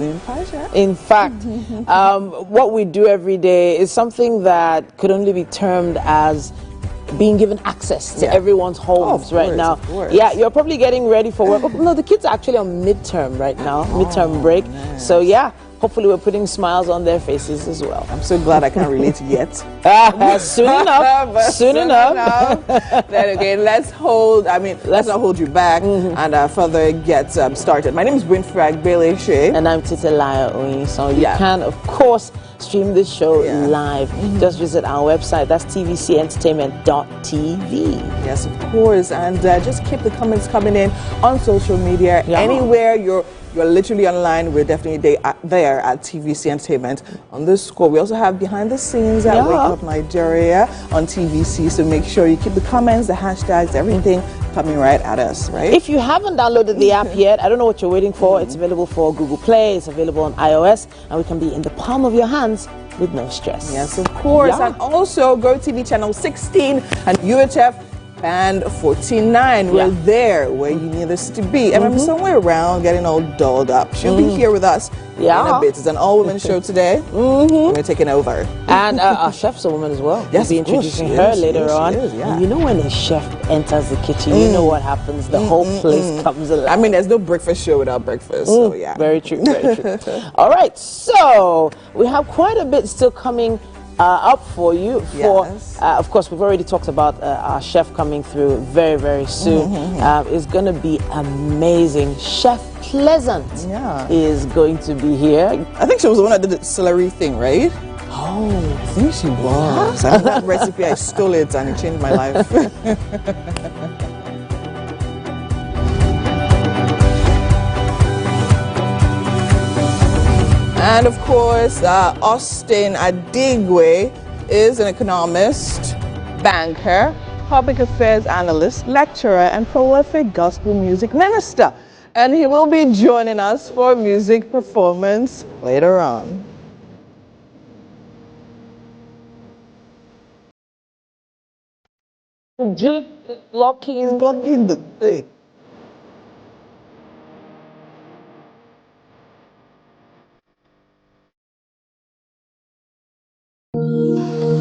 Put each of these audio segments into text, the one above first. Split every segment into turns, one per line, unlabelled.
In fact, what we do every day is something that could only be termed as being given access to everyone's homes right now. Yeah, you're probably getting ready for work. No, the kids are actually on midterm right now, midterm break.
Nice.
So yeah, hopefully we're putting smiles on their faces as well.
I'm so glad I can't relate yet.
Soon enough. Soon enough.
Then again, let's not hold you back and further get started. My name is Winfrey Bailey-Shea.
And I'm Titilaya Oyin. So you can, of course, stream this show live. Just visit our website. That's tvcentertainment.tv.
Yes, of course. And just keep the comments coming in on social media. Anywhere you're literally online, we're definitely there at TVC Entertainment on this score. We also have behind the scenes at Wake Up Nigeria on TVC. So make sure you keep the comments, the hashtags, everything coming right at us, right?
If you haven't downloaded the app yet, I don't know what you're waiting for. It's available for Google Play. It's available on iOS. And we can be in the palm of your hands with no stress.
Yes, of course. And also GOTV channel 16 and UHF Band 49. We're there where you need us to be. And I'm somewhere around getting all dolled up. She'll be here with us in a bit. It's an all-women show today. We're taking over.
And our chef's a woman as well.
Yes,
we'll be introducing her later on. And you know when a chef enters the kitchen, you know what happens. The whole place comes alive.
I mean, there's no breakfast show without breakfast. So yeah.
Very true, very true. All right, so we have quite a bit still coming up for you. Of course, we've already talked about our chef coming through very, very soon. It's going to be amazing. Chef Pleasant is going to be here.
I think she was the one that did the celery thing, right?
Oh,
I think she was. I mean, that recipe, I stole it and it changed my life. And of course, Austin Adigwe is an economist, banker, public affairs analyst, lecturer, and prolific gospel music minister. And he will be joining us for a music performance later on.
He's blocking
the thing.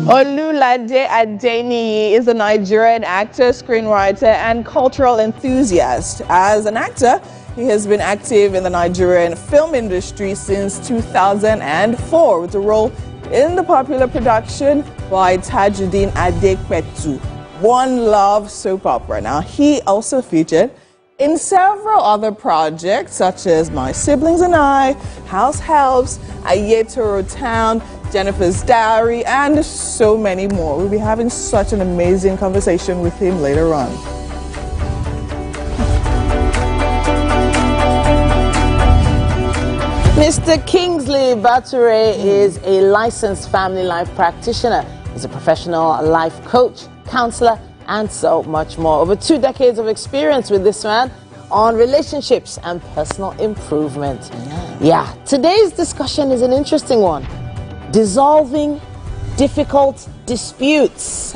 Olulade Adeniyi is a Nigerian actor, screenwriter, and cultural enthusiast. As an actor, he has been active in the Nigerian film industry since 2004 with a role in the popular production by Tajuddin Adekpetu, One Love soap opera. Now, he also featured in several other projects such as My Siblings and I, House Helps, Ayetoro Town, Jennifer's Diary, and so many more. We'll be having such an amazing conversation with him later on.
Mr. Kingsley Bature is a licensed family life practitioner. He's a professional life coach, counselor, and so much more. Over 2 decades of experience with this man on relationships and personal improvement. Yeah, today's discussion is an interesting one. Dissolving difficult disputes.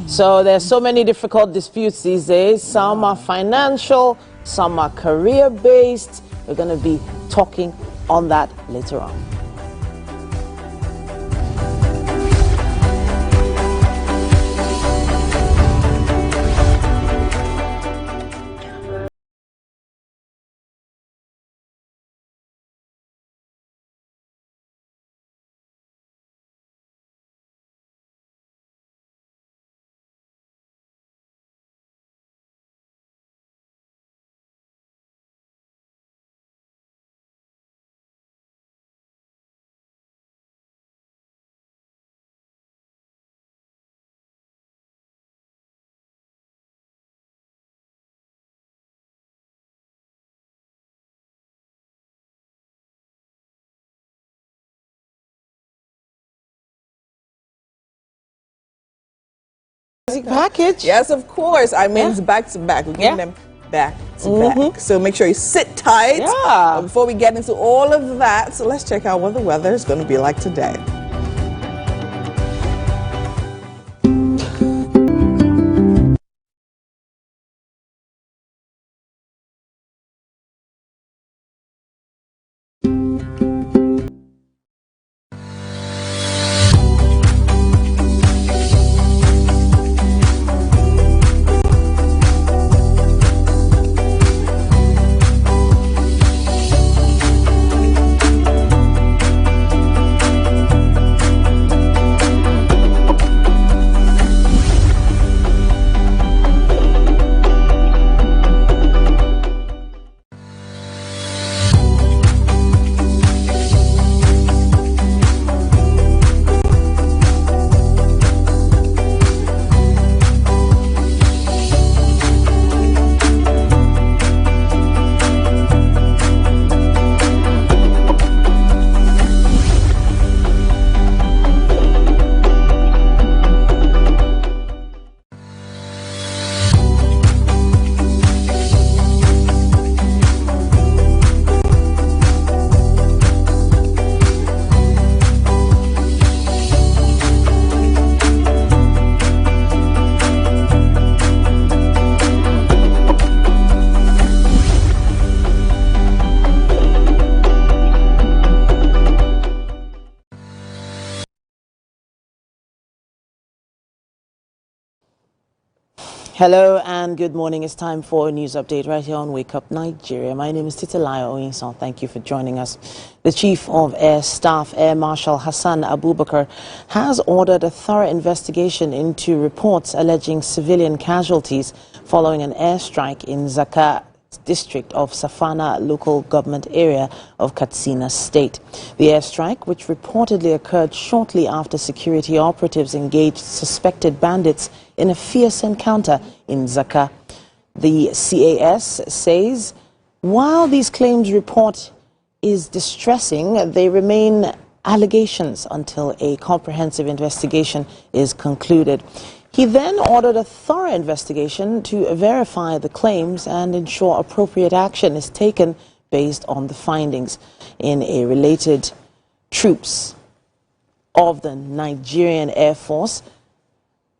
So there's so many difficult disputes these days. Some are financial, some are career-based. We're going to be talking on that later on. Package?
Yes, of course. I mean, it's back to back. We're giving them back to back. So make sure you sit tight before we get into all of that. So let's check out what the weather is going to be like today.
Hello and good morning. It's time for a news update right here on Wake Up Nigeria. My name is Titilayo Oyinson. Thank you for joining us. The Chief of Air Staff, Air Marshal Hassan Abubakar, has ordered a thorough investigation into reports alleging civilian casualties following an airstrike in Zakka district of Safana local government area of Katsina State. The airstrike, which reportedly occurred shortly after security operatives engaged suspected bandits in a fierce encounter in Zakka. The CAS says while these claims report is distressing, they remain allegations until a comprehensive investigation is concluded. He then ordered a thorough investigation to verify the claims and ensure appropriate action is taken based on the findings. In a related, troops of the Nigerian Air Force,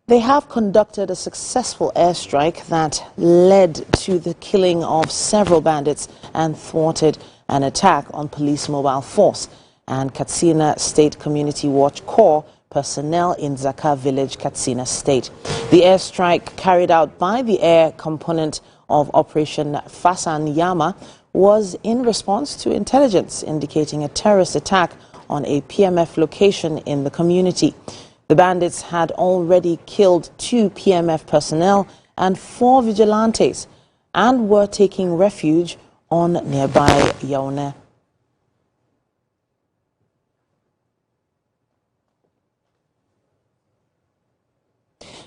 they have conducted a successful airstrike that led to the killing of several bandits and thwarted an attack on police mobile force and Katsina State Community Watch Corps personnel in Zakka village, Katsina State. The airstrike carried out by the air component of Operation Fasan Yama was in response to intelligence indicating a terrorist attack on a PMF location in the community. The bandits had already killed 2 PMF personnel and 4 vigilantes and were taking refuge on nearby Yaone.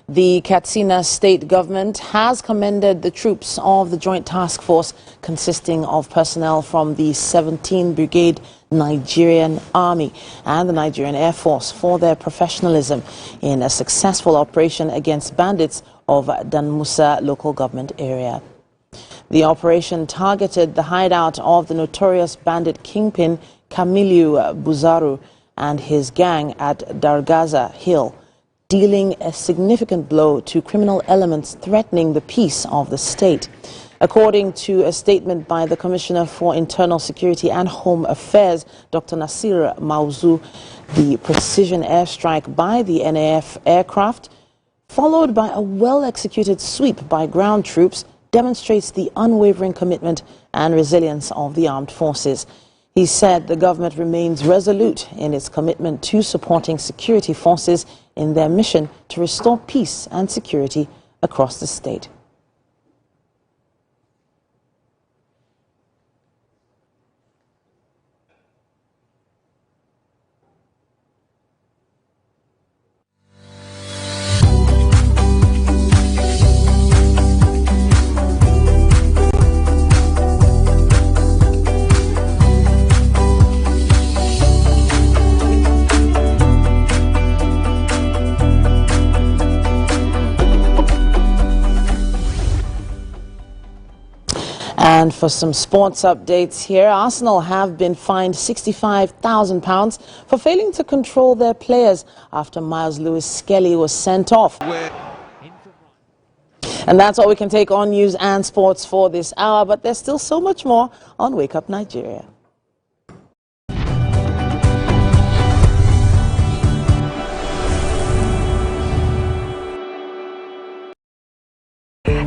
The Katsina State government has commended the troops of the Joint Task Force consisting of personnel from the 17th Brigade Nigerian Army and the Nigerian Air Force for their professionalism in a successful operation against bandits of Danmusa local government area. The operation targeted the hideout of the notorious bandit kingpin Kamilu Buzaru and his gang at Dargaza Hill, dealing a significant blow to criminal elements threatening the peace of the state. According to a statement by the Commissioner for Internal Security and Home Affairs, Dr. Nasir Mauzu, the precision airstrike by the NAF aircraft, followed by a well-executed sweep by ground troops, demonstrates the unwavering commitment and resilience of the armed forces. He said the government remains resolute in its commitment to supporting security forces in their mission to restore peace and security across the state. And for some sports updates here, Arsenal have been fined £65,000 for failing to control their players after Miles Lewis-Skelly was sent off. And that's all we can take on news and sports for this hour, but there's still so much more on Wake Up Nigeria.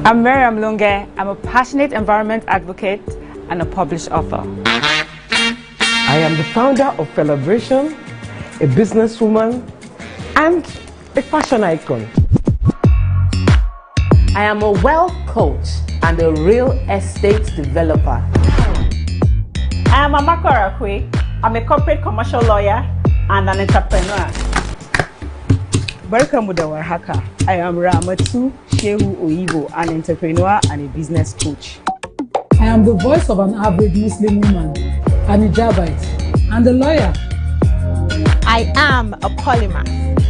I'm Miriam Lunge. I'm a passionate environment advocate and a published author.
I am the founder of Celebration, a businesswoman, and a fashion icon.
I am a wealth coach and a real estate developer.
I am Amako Arakwe. I'm a corporate commercial lawyer and an entrepreneur.
Barkamu da warhaka. I am Ramatu Shehu Oyibo, an entrepreneur and a business coach.
I am the voice of an average Muslim woman, an hijabite, and a lawyer.
I am a polymath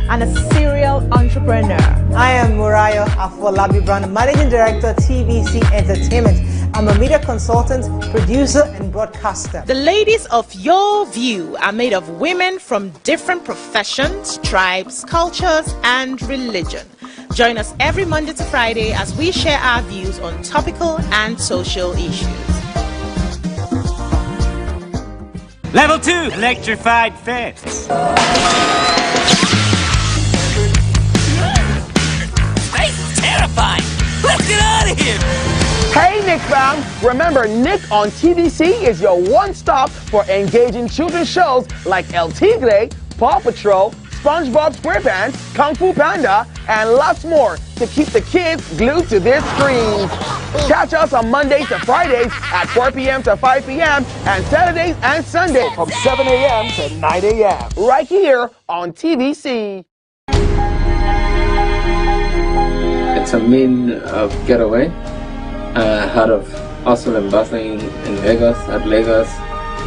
and a serial entrepreneur.
I am Murayo Afolabi Brown, Managing Director, TVC Entertainment. I'm a media consultant, producer, and broadcaster.
The ladies of Your View are made of women from different professions, tribes, cultures, and religion. Join us every Monday to Friday as we share our views on topical and social issues.
Level 2, electrified fence.
Space is terrifying.
Let's get out of here!
Hey, Nick fam! Remember, Nick on TVC is your one-stop for engaging children's shows like El Tigre, Paw Patrol, SpongeBob SquarePants, Kung Fu Panda, and lots more to keep the kids glued to their screens. Catch us on Mondays to Fridays at 4 p.m. to 5 p.m. and Saturdays and Sundays from 7 a.m. to 9 a.m. right here on TVC.
It's a mean of getaway out of hustle and bustling in Lagos,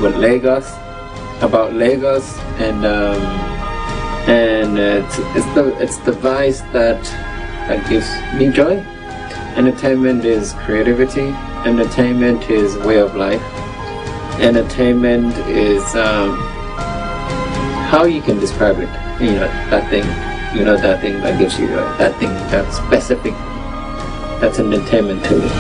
with Lagos, about Lagos, and it's the vice that gives me joy. Entertainment is creativity. Entertainment is way of life. Entertainment is how you can describe it. That thing that gives you that thing that's specific. That's entertainment to me.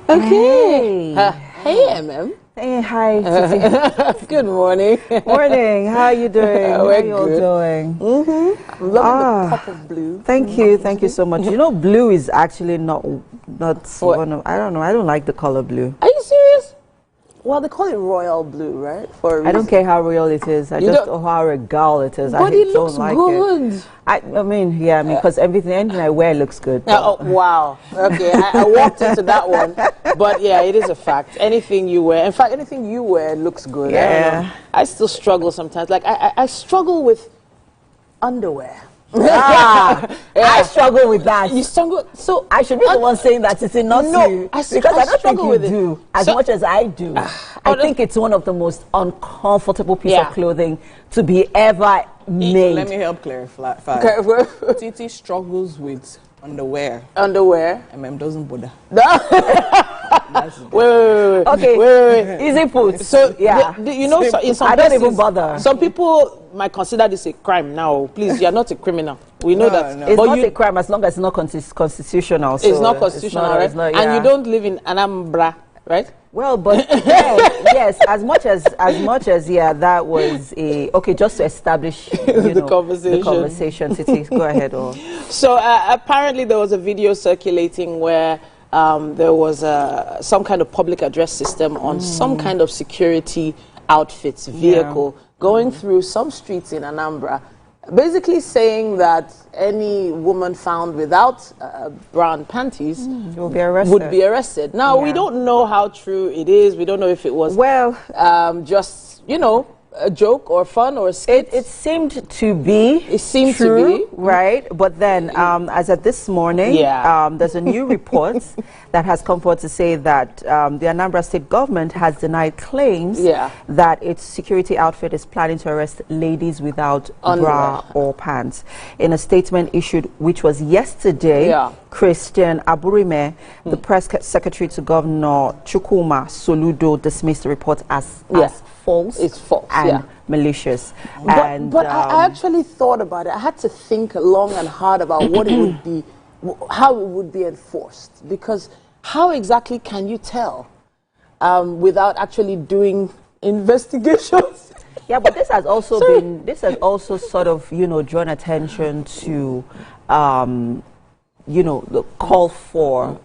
Okay. Hey, MM.
Hey, hi.
Good morning.
Morning. How are you doing? How are you all doing?
I'm loving the cup of blue.
Thank you. Thank you so much. You know, blue is actually not one of. I don't know. I don't like the color blue.
Are you serious? Well, they call it royal blue, right? For a reason.
I don't care how real it is. I just know how regal it is.
But it looks good.
I mean, because anything I wear looks good.
Oh, wow. Okay, I walked into that one. But yeah, it is a fact. Anything you wear, in fact, anything you wear looks good.
Yeah.
I still struggle sometimes. Like, I struggle with underwear.
I struggle with that.
You struggle, so
I should be the one saying that it's not you, because I don't think you do as much as I do. I think it's one of the most uncomfortable piece of clothing to be ever made.
Let me help clarify. Titi struggles with underwear. MM doesn't bother.
Wait.
Okay, easy put.
So you know, in some
I don't even bother.
Some people might consider this a crime. Now, please, you are not a criminal. We know that.
No. It's not a crime as long as it's not constitutional.
It's not constitutional, right? And you don't live in Anambra, right?
Well, but yes, as much as that was just to establish the conversation. Titi, go ahead.
So apparently there was a video circulating where there was some kind of public address system on some kind of security outfits vehicle going through some streets in Anambra, basically saying that any woman found without brown panties would be arrested. Now, we don't know how true it is. We don't know if it was just, a joke or fun or a skit.
It seemed to be.
It seemed
true,
to be.
Right? But then, as of this morning, there's a new report that has come forward to say that the Anambra State government has denied claims that its security outfit is planning to arrest ladies without bra or pants. In a statement issued, which was yesterday, Christian Aburime, the press secretary to Governor Chukwuma Soludo, dismissed the report as false.
It's false
and malicious.
But I actually thought about it. I had to think long and hard about what it would be, how it would be enforced. Because how exactly can you tell without actually doing investigations?
Yeah, but this has also also sort of, drawn attention to, the call for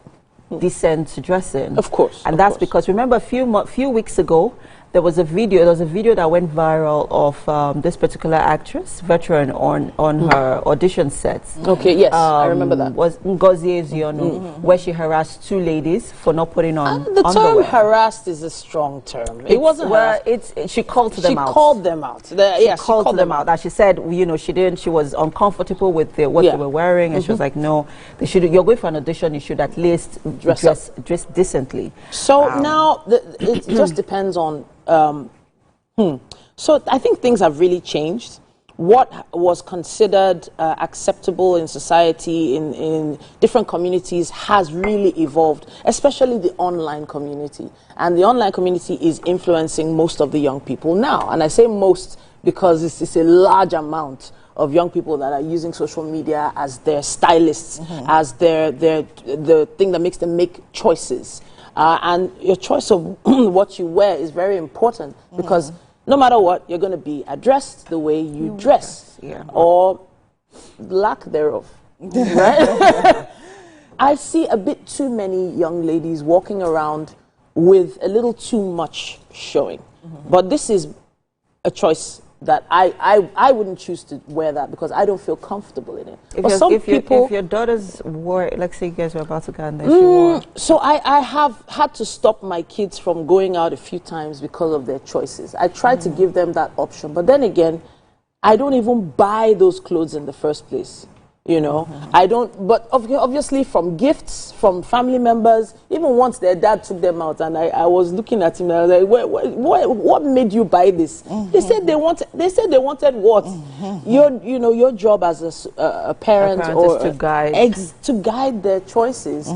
decent dressing.
Of course.
And that's because, remember, a few weeks ago, there was a video that went viral of this particular actress, veteran, on her audition sets.
Okay, yes, I remember that.
Was Ngozi Ezeonu, where she harassed 2 ladies for not putting on
the
underwear.
term harassed is a strong term. It wasn't
well, she called them out.
She called them out. She
called them out. And she said, you know, she was uncomfortable with what they were wearing, and she was like, no, you're going for an audition, you should at least dress decently.
So now it just depends on. So I think things have really changed. What was considered acceptable in society, in different communities, has really evolved, especially the online community. And the online community is influencing most of the young people now. And I say most because it's a large amount of young people that are using social media as their stylists, as the thing that makes them make choices. And your choice of what you wear is very important, because no matter what, you're going to be addressed the way you dress, or lack thereof. Right? I see a bit too many young ladies walking around with a little too much showing. But this is a choice that I wouldn't choose to wear that, because I don't feel comfortable in it.
If your daughters wore, like say you guys were about to go and then she wore.
So I have had to stop my kids from going out a few times because of their choices. I try to give them that option, but then again, I don't even buy those clothes in the first place. You know, I don't, but obviously from gifts, from family members, even once their dad took them out, and I was looking at him, and I was like, what made you buy this? They said they wanted what? Your job as a parent or
is to guide
their choices.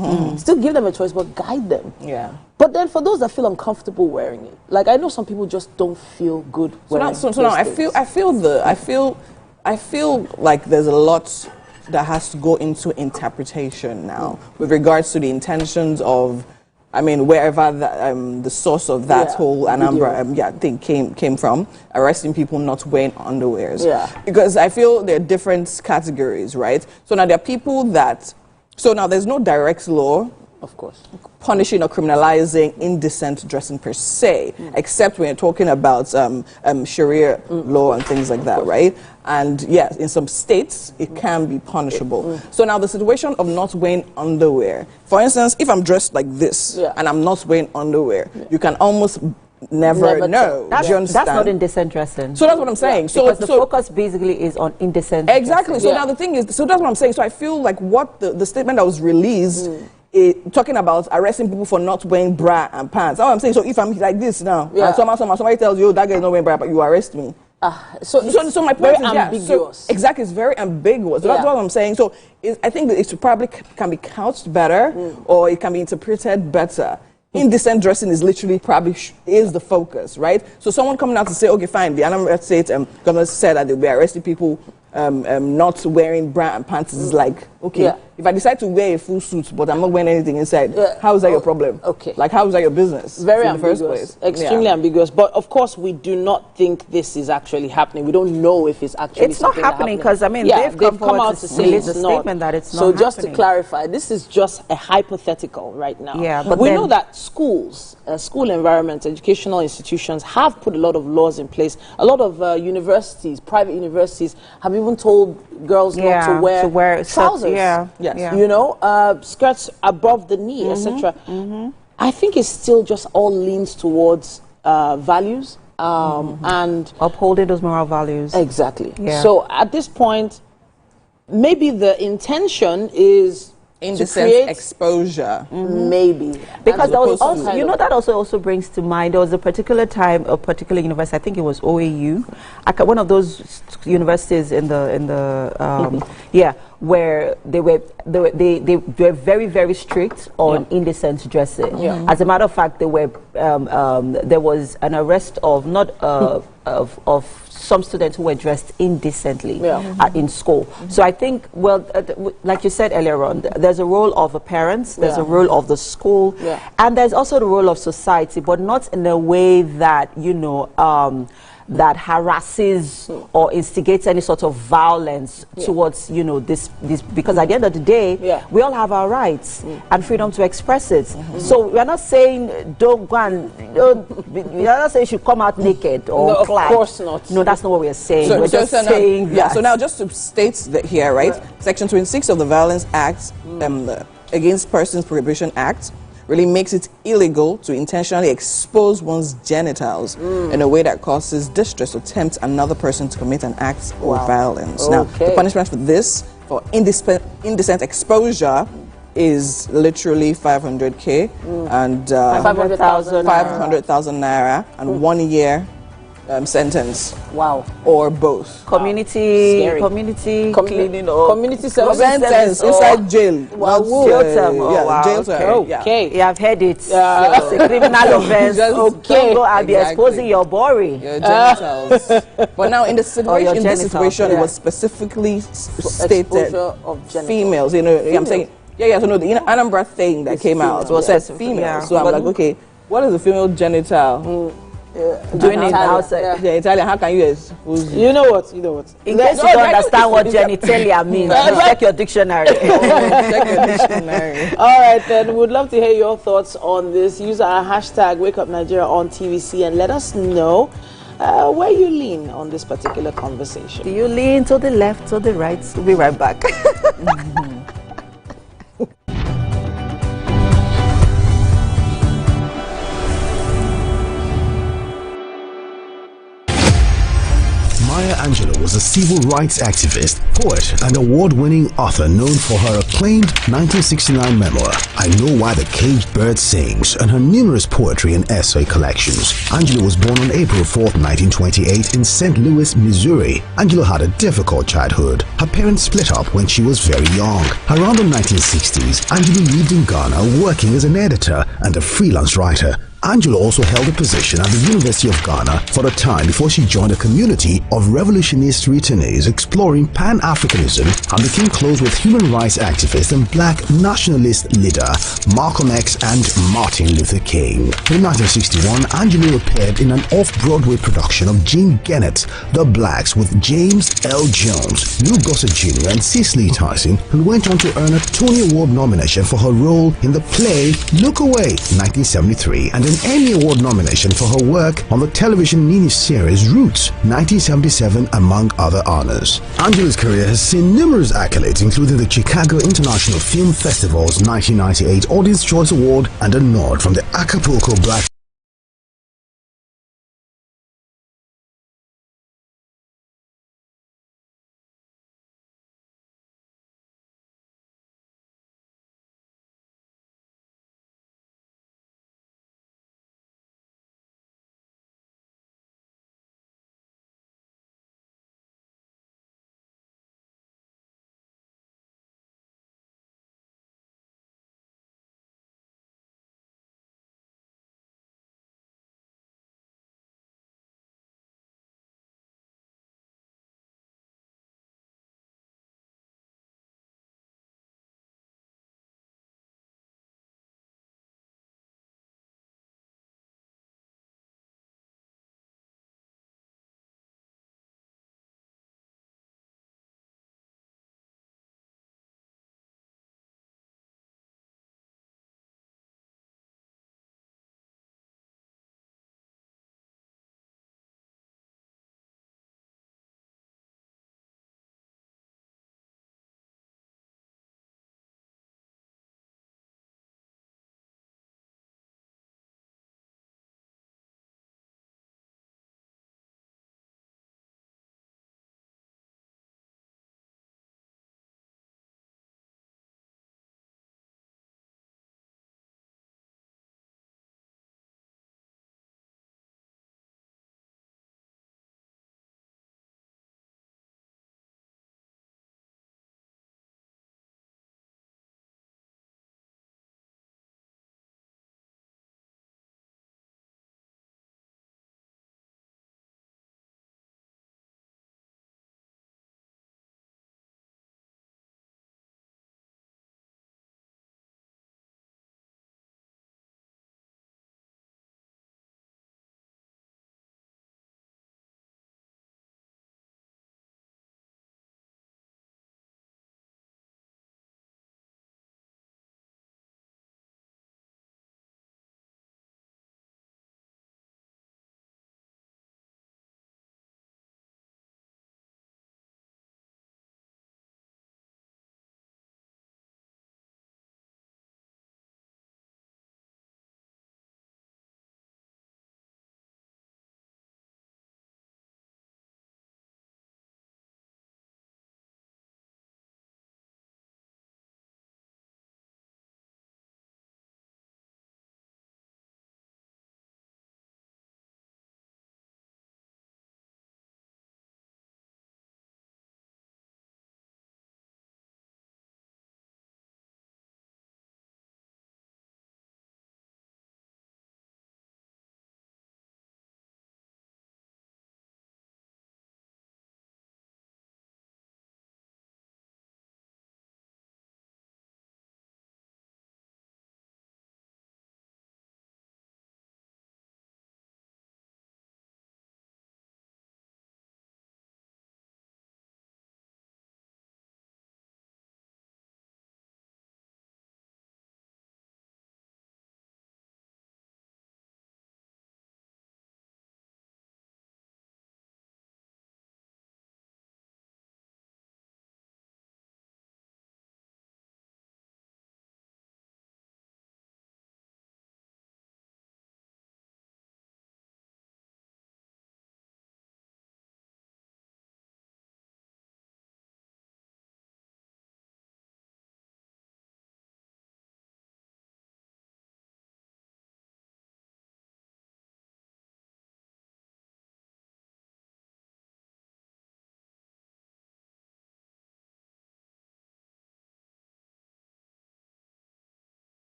Still give them a choice, but guide them.
Yeah.
But then for those that feel uncomfortable wearing it, like I know some people just don't feel good wearing
So now I feel like there's a lot that has to go into interpretation now with regards to the intentions of, I mean, wherever the source of that whole Anambra thing came from, arresting people not wearing underwears. Because I feel there are different categories, right? So now there are people that, so now there's no direct law,
of course,
punishing or criminalizing indecent dressing per se, except when you're talking about Sharia law and things like that, right? And yes, in some states, it can be punishable. So now the situation of not wearing underwear, for instance, if I'm dressed like this and I'm not wearing underwear, you can almost never know.
That's not indecent dressing.
So that's what I'm saying.
Because the focus basically is on indecent
Exactly.
dressing.
So now the thing is, so that's what I'm saying. So I feel like what the statement that was released, talking about arresting people for not wearing bra and pants. That's what I'm saying. So if I'm like this now, and somebody tells you, that guy is not wearing bra, but you arrest me. So my point is,
ambiguous.
Exactly, it's very ambiguous. So that's what I'm saying. So I think that it probably can be couched better, or it can be interpreted better. Indecent dressing is literally probably is the focus, right? So someone coming out to say, okay, fine, the Anambra State governor said that they'll be arresting people not wearing bra and pants is like, okay, if I decide to wear a full suit but I'm not wearing anything inside, how is that your problem?
Okay.
Like, how is that your business?
Very
in
ambiguous.
the first place?
Extremely ambiguous. But of course, we do not think this is actually happening. We don't know if it's actually
It's not happening because, I mean, they've come out to say it's not. Statement that it's not
so just
happening.
To clarify, this is just a hypothetical right now.
Yeah, but
we know that schools, school environments, educational institutions have put a lot of laws in place. A lot of universities, private universities, have even told girls not to wear trousers. You know, skirts above the knee, etc. I think it still just all leans towards values and
upholding those moral values.
Exactly. So at this point, maybe the intention is
indecent exposure.
Maybe.
Because there was also, you know, that also brings to mind, there was a particular time, a particular university, I think it was OAU, one of those universities in the where they were very, very strict on indecent dressing. As a matter of fact, there was an arrest of of some students who were dressed indecently in school. So I think, well, like you said earlier on, there's a role of the parents, there's a role of the school, and there's also the role of society, but not in a way that, you know, that harasses or instigates any sort of violence towards, you know, this because at the end of the day, we all have our rights and freedom to express it. So we are not saying don't go and we are not saying you should come out naked or clad.
Of course not.
No, that's not what we are saying.
So,
we're just saying
now, so now just to state that here, right? Section 26 of the Violence Act, Against Persons Prohibition Act, really makes it illegal to intentionally expose one's genitals in a way that causes distress or tempts another person to commit an act of violence. Now, the punishment for this, for indecent exposure, is literally 500K and 500,000 naira and 1 year sentence.
Wow.
Or both.
Community cleaning or
community sentence inside jail.
Wow. Jail term.
Jail term.
Okay. You have heard it. It's a criminal offense. Don't go and be exposing your body.
Your genitals. But now in this situation, it was specifically stated
of
females. You know, I'm saying. So no, the Anambra thing that came out was said female. So I'm like, okay, what is a female genital?
Doing it outside.
Italian, how can you expose?
You know what?
In case you don't understand what genitalia means, check your dictionary.
Check your dictionary.
All right, then we would love to hear your thoughts on this. Use our hashtag WakeUpNigeria on TVC and let us know where you lean on this particular conversation.
Do you lean to the left or the right? We'll be right back.
Angelou was a civil rights activist, poet, and award-winning author known for her acclaimed 1969 memoir, I Know Why the Caged Bird Sings, and her numerous poetry and essay collections. Angelou was born on April 4, 1928 in St. Louis, Missouri. Angelou had a difficult childhood. Her parents split up when she was very young. Around the 1960s, Angelou lived in Ghana working as an editor and a freelance writer. Angelou also held a position at the University of Ghana for a time before she joined a community of revolutionist returnees exploring Pan-Africanism and became close with human rights activist and black nationalist leader Malcolm X and Martin Luther King. In 1961, Angelou appeared in an off-Broadway production of Jean Gennett, The Blacks, with James L. Jones, Lou Gossett Jr. and Cicely Tyson, and went on to earn a Tony Award nomination for her role in the play Look Away, 1973, and an Emmy Award nomination for her work on the television miniseries Roots, 1977, among other honors. Angelou's career has seen numerous accolades, including the Chicago International Film Festival's 1998 Audience Choice Award and a nod from the Acapulco Black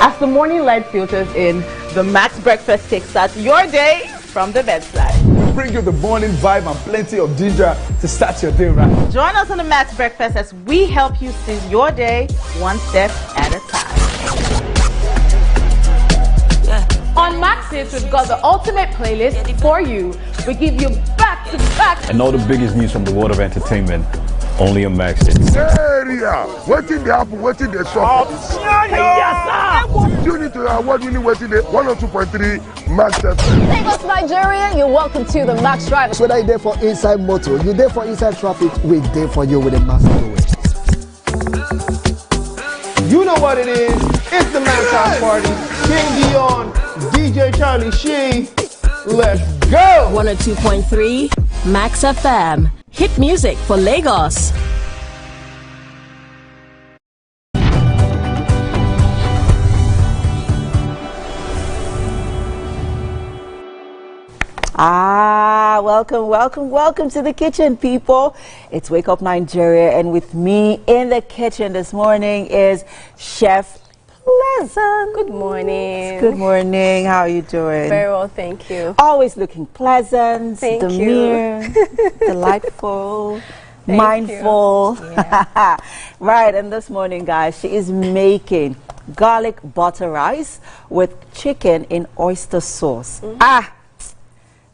As the morning light filters in, the Max Breakfast kickstarts your day from the bedside.
We bring you the morning vibe and plenty of ginger to start your day right.
Join us on the Max Breakfast as we help you seize your day one step at a time. On Max Hits, we've got the ultimate playlist for you. We give you back-to-back.
And all the biggest news from the world of entertainment, only on Max Hits.
Area, waiting the apple, waiting the shop. You need to award-winning waiting the 102.3 Max FM.
Lagos, Nigeria, you're welcome to the Max Drive.
Whether you're there for inside motor, you're there for inside traffic, we're there for you with a Max Drive.
You know what it is. It's the Max House Party. King Dion, DJ Charlie Shee. Let's go.
102.3 Max FM. Hit music for Lagos.
Welcome to the kitchen, people. It's Wake Up Nigeria, and with me in the kitchen this morning is Chef Pleasant.
Good morning.
Good morning. How are you doing?
Very well, thank you.
Always looking pleasant,
Thank
demure, delightful, mindful.
Yeah.
Right, and this morning, guys, she is making garlic butter rice with chicken in oyster sauce.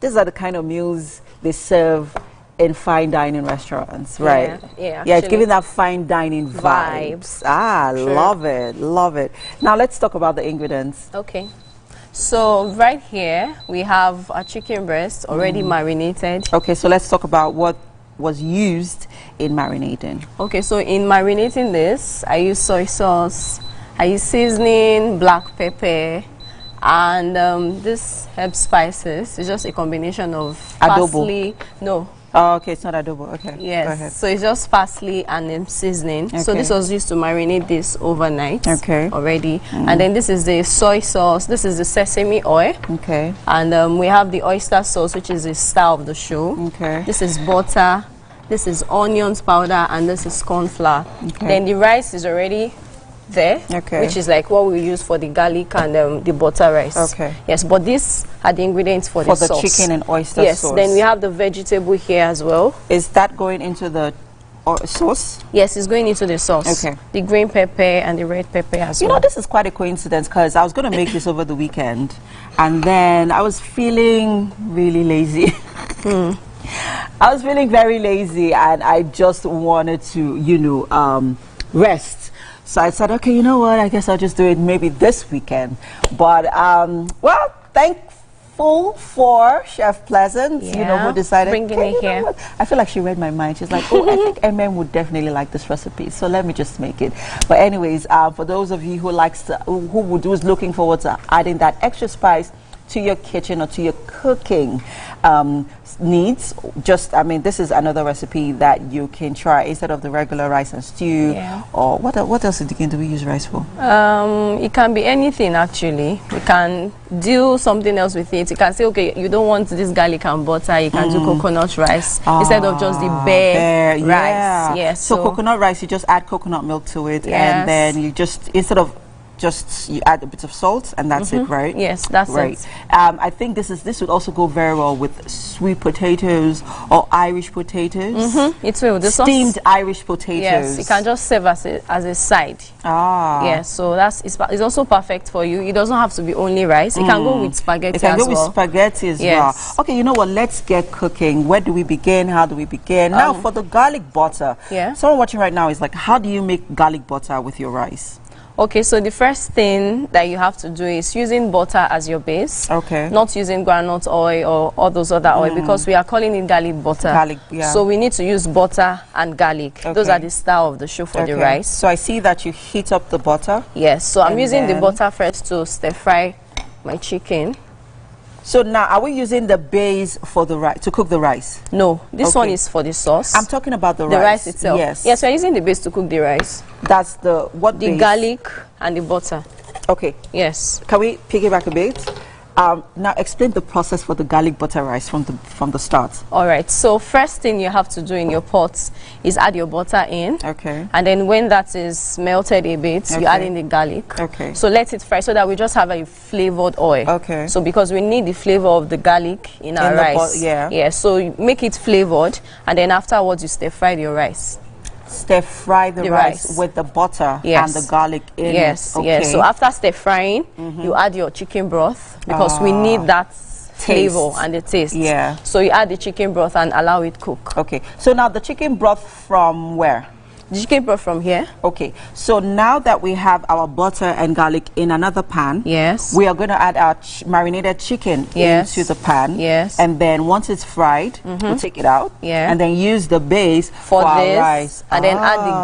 These are the kind of meals they serve in fine dining restaurants, right?
Yeah,
it's giving that fine dining vibes.
Sure.
Love it. Now let's talk about the ingredients.
Okay. So right here we have a chicken breast already marinated.
Okay, so let's talk about what was used in marinating.
Okay, so in marinating this, I use soy sauce, I use seasoning, black pepper, and this herb spices. It's just a combination of parsley. No.
Oh, okay, it's not adobo. Okay.
Yes.
Go ahead.
So it's just parsley and then seasoning.
Okay.
So this was used to marinate this overnight.
Okay.
Already. And then this is the soy sauce. This is the sesame oil.
Okay.
And we have the oyster sauce, which is the star of the show.
Okay.
This is butter. This is onions powder, and this is corn flour.
Okay.
Then the rice is already there, which is like what we use for the garlic and the butter rice.
Okay.
Yes, but these are the ingredients for the sauce.
Chicken and oyster sauce.
Yes, then we have the vegetable here as well.
Is that going into the sauce?
Yes, it's going into the sauce.
Okay.
The green pepper and the red pepper as well.
You know, this is quite a coincidence because I was going to make this over the weekend and then I was feeling really lazy. I was feeling very lazy and I just wanted to, rest. So I said, okay, you know what? I guess I'll just do it maybe this weekend. But, well, thankful for Chef Pleasant, who decided,
bringing me here.
I feel like she read my mind. She's like, oh, I think MM would definitely like this recipe. So let me just make it. But anyways, for those of you who's looking forward to adding that extra spice to your kitchen or to your cooking needs, this is another recipe that you can try instead of the regular rice and stew. Or what else do we use rice for?
It can be anything actually. You can do something else with it. You can say, okay, you don't want this garlic and butter, you can do coconut rice instead of just the bare rice. Yes.
So coconut rice, you just add coconut milk to it and then you just, instead of you add a bit of salt and that's it, right?
Yes, that's it.
I think this would also go very well with sweet potatoes or Irish potatoes.
It will. The
steamed
sauce,
Irish potatoes.
Yes, you can just serve as a side. Yes, so it's also perfect for you. It doesn't have to be only rice. It can go with spaghetti as well.
It can go with spaghetti as well. Okay, you know what? Let's get cooking. Where do we begin? How do we begin? Now, for the garlic butter. Someone watching right now is like, how do you make garlic butter with your rice?
Okay, so the first thing that you have to do is using butter as your base.
Okay.
Not using groundnut oil or all those other oil because we are calling it garlic butter.
Garlic, yeah.
So we need to use butter and garlic.
Okay.
Those are the star of the show for the rice.
So I see that you heat up the butter.
Yes, so I'm using the butter first to stir fry my chicken.
So now, are we using the base for the rice to cook the rice?
No, this one is for the sauce.
I'm talking about the
rice itself.
Yes.
Yes, we're using the base to cook the rice.
That's the
base? Garlic and the butter.
Okay.
Yes.
Can we piggyback a bit? Now explain the process for the garlic butter rice from the start.
All right. So first thing you have to do in your pots is add your butter in.
Okay.
And then when that is melted a bit, you add in the garlic.
Okay.
So let it fry so that we just have a flavored oil.
Okay.
So because we need the flavor of the garlic in our rice. Yeah. So you make it flavored, and then afterwards you stir fry your rice.
Stir fry the rice with the butter and the garlic in it. Okay.
So after stir frying, you add your chicken broth because we need that flavor and the taste.
Yeah.
So you add the chicken broth and allow it cook.
Okay. So now the chicken broth from where?
The chicken broth from here.
Okay. So now that we have our butter and garlic in another pan,
yes,
we are going to add our marinated chicken into the pan.
Yes.
And then once it's fried, we'll take it out.
Yeah.
And then use the base
for this
our rice.
And then add the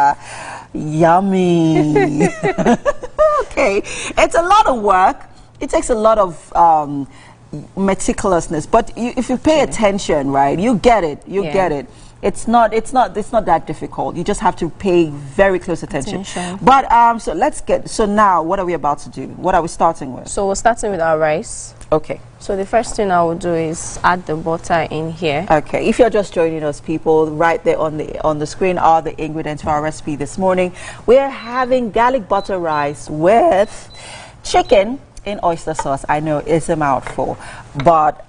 garlic. Yummy. Okay. It's a lot of work. It takes a lot of meticulousness, but if you pay attention, right, you get it. You get it. It's not that difficult. You just have to pay very close attention. But so now what are we about to do? What are we starting with?
So we're starting with our rice.
Okay.
So the first thing I will do is add the butter in here.
Okay. If you're just joining us, people, right there on the screen are the ingredients for our recipe this morning. We're having garlic butter rice with chicken in oyster sauce. I know it's a mouthful, but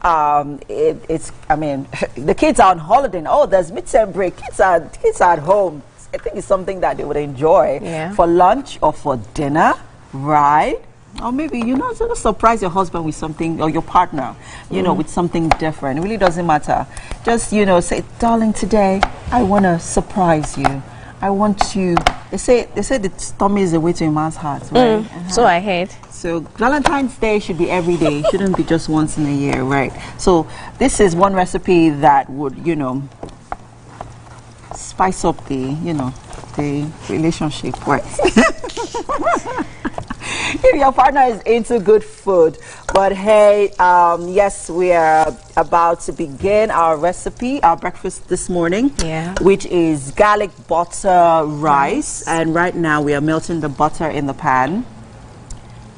it's, I mean, the kids are on holiday. Oh, there's midterm break. Kids are at home. I think it's something that they would enjoy for lunch or for dinner, right? Or maybe, you know, sort of surprise your husband with something, or your partner, you know, with something different. It really doesn't matter. Just, you know, say, darling, today I want to surprise you. I want to. They say the tummy is the way to a man's heart, right?
So I heard.
So Valentine's Day should be every day. It shouldn't be just once in a year, right? So this is one recipe that would, you know, spice up the, you know, the relationship, right? If your partner is into good food. But hey, yes, we are about to begin our recipe, our breakfast this morning, which is garlic butter rice. And right now we are melting the butter in the pan.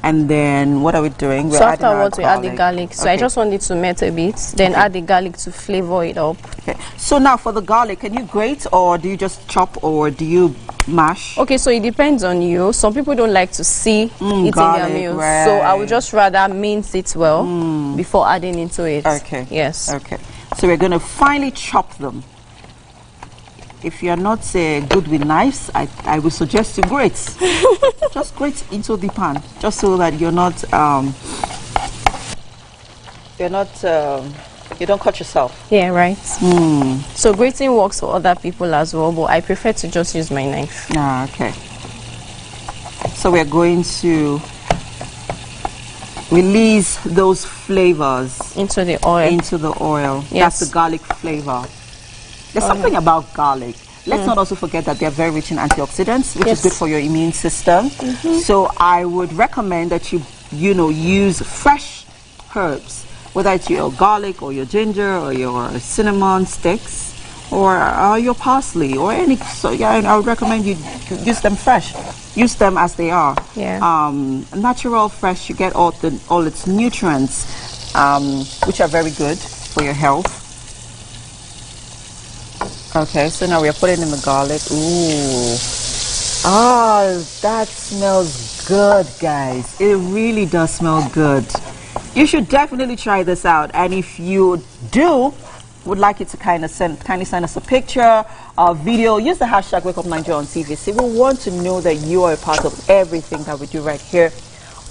And then what are we doing?
So afterwards we add the garlic. So I just want it to melt a bit, then add the garlic to flavor it up.
Okay. So now for the garlic, can you grate, or do you just chop, or do you mash?
Okay, so it depends on you. Some people don't like to see it in their meals.
Right.
So I would just rather mince it well before adding into it.
Okay.
Yes.
Okay. So we're going to finely chop them. If you're not good with knives, I would suggest you grate. Just grate into the pan, just so that you're not, you don't cut yourself.
Yeah, right. So grating works for other people as well, but I prefer to just use my knife.
Ah, okay. So we're going to release those flavors
into the oil.
Yes. That's the garlic flavor. There's something about garlic. Let's not also forget that they're very rich in antioxidants, which is good for your immune system. So I would recommend that you use fresh herbs, whether it's your garlic or your ginger or your cinnamon sticks or your parsley or any. So I would recommend you use them fresh. Use them as they are. Natural, fresh. You get all its nutrients, which are very good for your health. Okay, so now we are putting in the garlic. Ooh. Oh, that smells good, guys. It really does smell good. You should definitely try this out. And if you would like you to kindly send us a picture, a video, use the hashtag WakeUpNigeria on TVC. We want to know that you are a part of everything that we do right here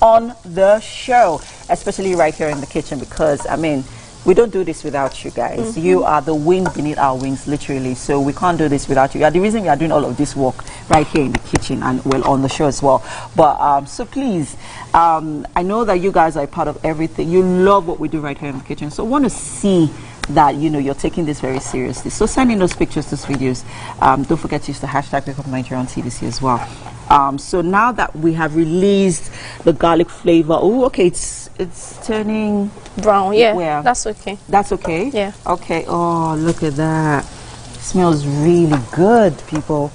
on the show, especially right here in the kitchen, because, I mean, we don't do this without you guys. You are the wind beneath our wings, literally. So we can't do this without you. You are the reason we are doing all of this work right here in the kitchen and on the show as well. But so please, I know that you guys are a part of everything. You love what we do right here in the kitchen. So I want to see that you're taking this very seriously. So send in those pictures, those videos. Don't forget to use the hashtag WakeUpNigeria on TVC as well. So now that we have released the garlic flavor, okay, it's turning
brown. Yeah, that's okay.
That's okay?
Yeah.
Okay. Oh, look at that. Smells really good, people.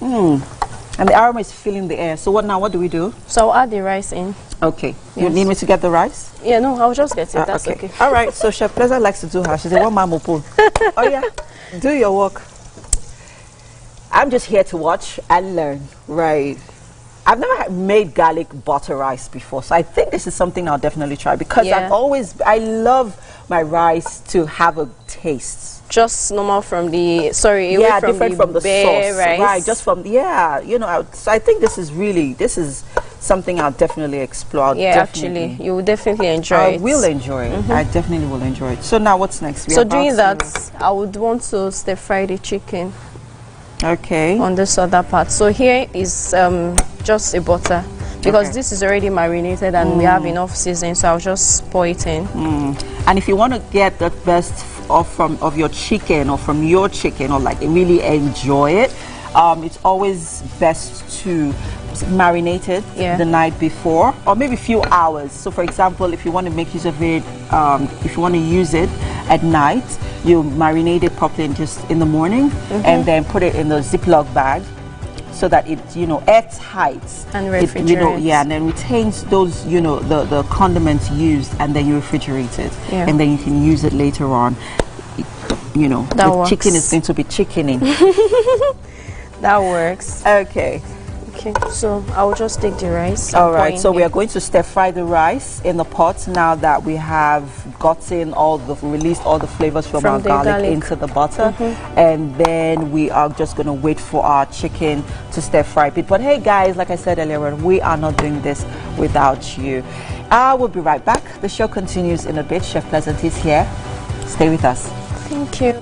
And the aroma is filling the air. So what do we do?
So I'll add the rice in.
Okay.
Yes.
You need me to get the rice?
Yeah, no, I'll just get it. That's okay.
All right. So Chef Pleasant likes to do her. She's a one-man mopo. Oh yeah. Do your work. I'm just here to watch and learn. Right. I've never made garlic butter rice before, so I think this is something I'll definitely try because I love my rice to have a taste.
Just normal from the
different from the
bare
sauce,
rice.
right? Just from you know. So I think this is something I'll definitely explore.
Yeah, actually, you will definitely enjoy it.
I will enjoy it. I definitely will enjoy it. So now what's next?
So doing that, I would want to stir fry the chicken.
Okay.
On this other part. So here is just a butter because this is already marinated and we have enough seasoning, so I'll just pour it in.
And if you want to get the best of your chicken or from your chicken or like really enjoy it, it's always best to marinate it the night before or maybe a few hours. So for example, if you want to make use of it, if you want to use it at night, you marinate it properly just in the morning and then put it in a Ziploc bag so that it, airtight
and refrigerate.
And then retains those, the condiments used, and then you refrigerate it, and then you can use it later on. The chicken is going to be chickening.
That works.
Okay.
Okay, so I'll just take the rice.
All right, so we are going to stir fry the rice in the pot now that we have released all the flavors from our garlic into the butter. And then we are just going to wait for our chicken to stir fry a bit. But hey guys, like I said earlier, we are not doing this without you. I will be right back. The show continues in a bit. Chef Pleasant is here. Stay with us.
Thank you.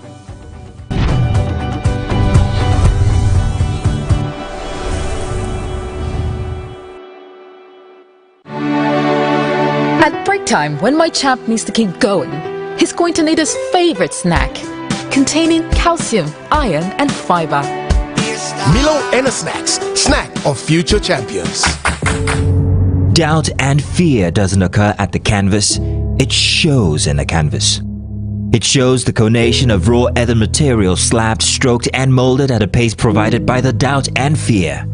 At break time, when my champ needs to keep going, he's going to need his favorite snack, containing calcium, iron, and fiber.
Milo Inner Snacks, snack of future champions.
Doubt and fear doesn't occur at the canvas, it shows in the canvas. It shows the conation of raw ether material slabbed, stroked, and molded at a pace provided by the doubt and fear.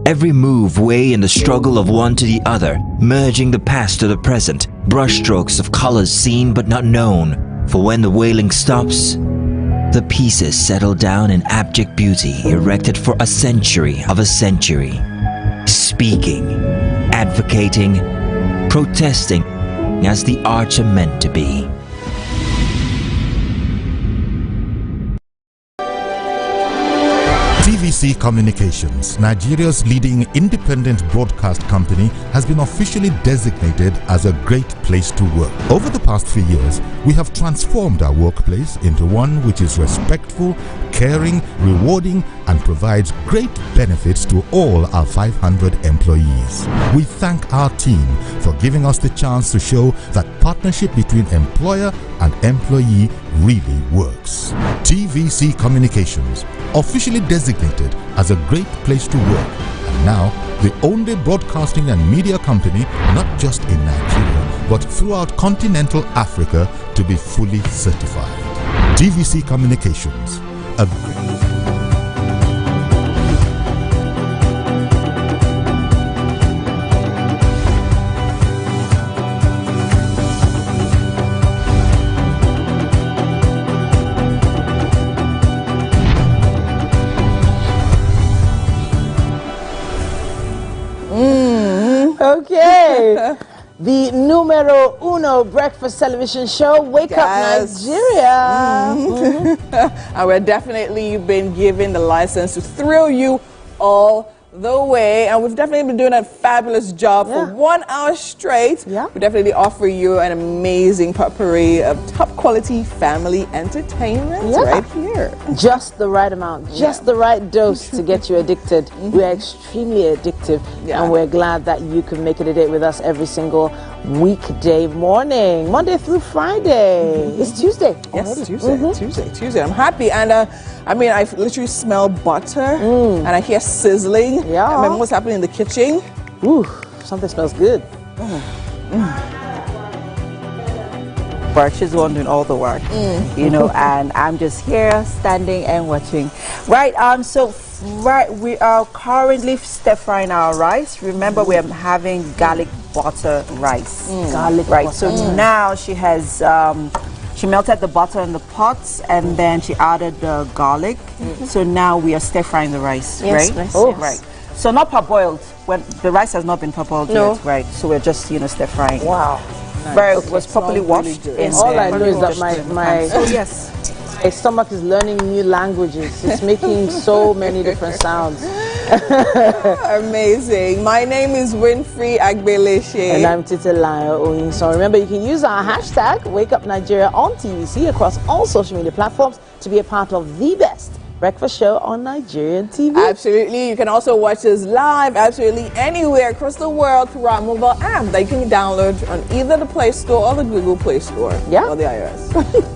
Every move weigh in the struggle of one to the other, merging the past to the present, brushstrokes of colors seen but not known. For when the wailing stops, the pieces settle down in abject beauty erected for a century of a century. Speaking, advocating, protesting as the arts are meant to be.
TVC Communications, Nigeria's leading independent broadcast company, has been officially designated as a great place to work. Over the past few years, we have transformed our workplace into one which is respectful, caring, rewarding, and provides great benefits to all our 500 employees. We thank our team for giving us the chance to show that partnership between employer and employee really works. TVC Communications, officially designated as a great place to work, and now the only broadcasting and media company not just in Nigeria but throughout continental Africa to be fully certified. TVC Communications, a
Okay. The numero uno breakfast television show, Wake Up Nigeria.
And we're definitely been given the license to thrill you all the way, and we've definitely been doing a fabulous job for 1 hour straight. We definitely offer you an amazing potpourri of top quality family entertainment right here.
Just the right amount, just the right dose to get you addicted. We are extremely addictive, and we're glad that you can make it a date with us every single weekday morning, Monday through Friday. It's Tuesday.
Yes, Tuesday. I'm happy, and I mean, I literally smell butter, and I hear sizzling.
Yeah.
I mean, what's happening in the kitchen?
Ooh, something smells good.
But she's doing all the work, you know, and I'm just here standing and watching. Right, we are currently stir frying our rice. Remember, we are having garlic butter rice.
Garlic
right.
butter.
So now she has she melted the butter in the pot and then she added the garlic. So now we are stir frying the rice,
Yes,
right?
please,
Oh,
yes.
right. So not parboiled. When the rice has not been parboiled yet, right? So we're just stir frying.
Wow.
Nice. Where it was properly washed.
All I know is that my
my
stomach is learning new languages. It's making so many different sounds.
Amazing. My name is Winfrey Agbeleche.
And I'm Titilayo. So remember, you can use our hashtag WakeUpNigeria on TVC across all social media platforms to be a part of the best breakfast show on Nigerian TV.
Absolutely. You can also watch us live absolutely anywhere across the world through our mobile app that you can download on either the Play Store or the Google Play Store.
Yeah.
Or the iOS.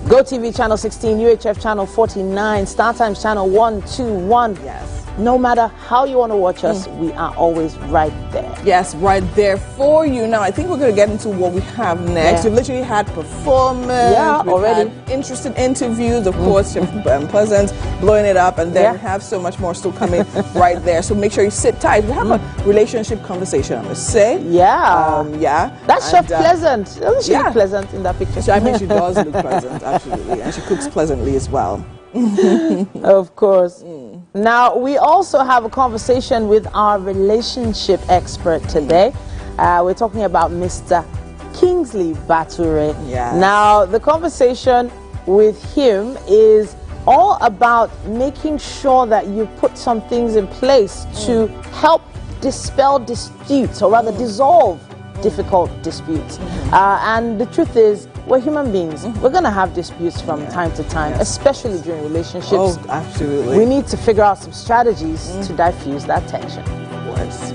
GOTV channel 16, UHF channel 49, StarTimes channel 121.
Yes.
No matter how you want to watch us, we are always right there.
Yes, right there for you. Now, I think we're going to get into what we have next. We've literally had performance. We've
already.
had interesting interviews, of course, Pleasant blowing it up, and then we have so much more still coming right there. So make sure you sit tight. We have a relationship conversation, I must say.
Yeah. That's Chef Pleasant. Doesn't she look pleasant in that picture?
I mean, she does look pleasant, absolutely. And she cooks pleasantly as well.
Of course. Now, we also have a conversation with our relationship expert today. We're talking about Mr. Kingsley Bature. Now, the conversation with him is all about making sure that you put some things in place to help dispel disputes, or rather dissolve difficult disputes. And the truth is, we're human beings. We're going to have disputes from time to time, especially during relationships.
Oh, absolutely.
We need to figure out some strategies to diffuse that tension.
Of course.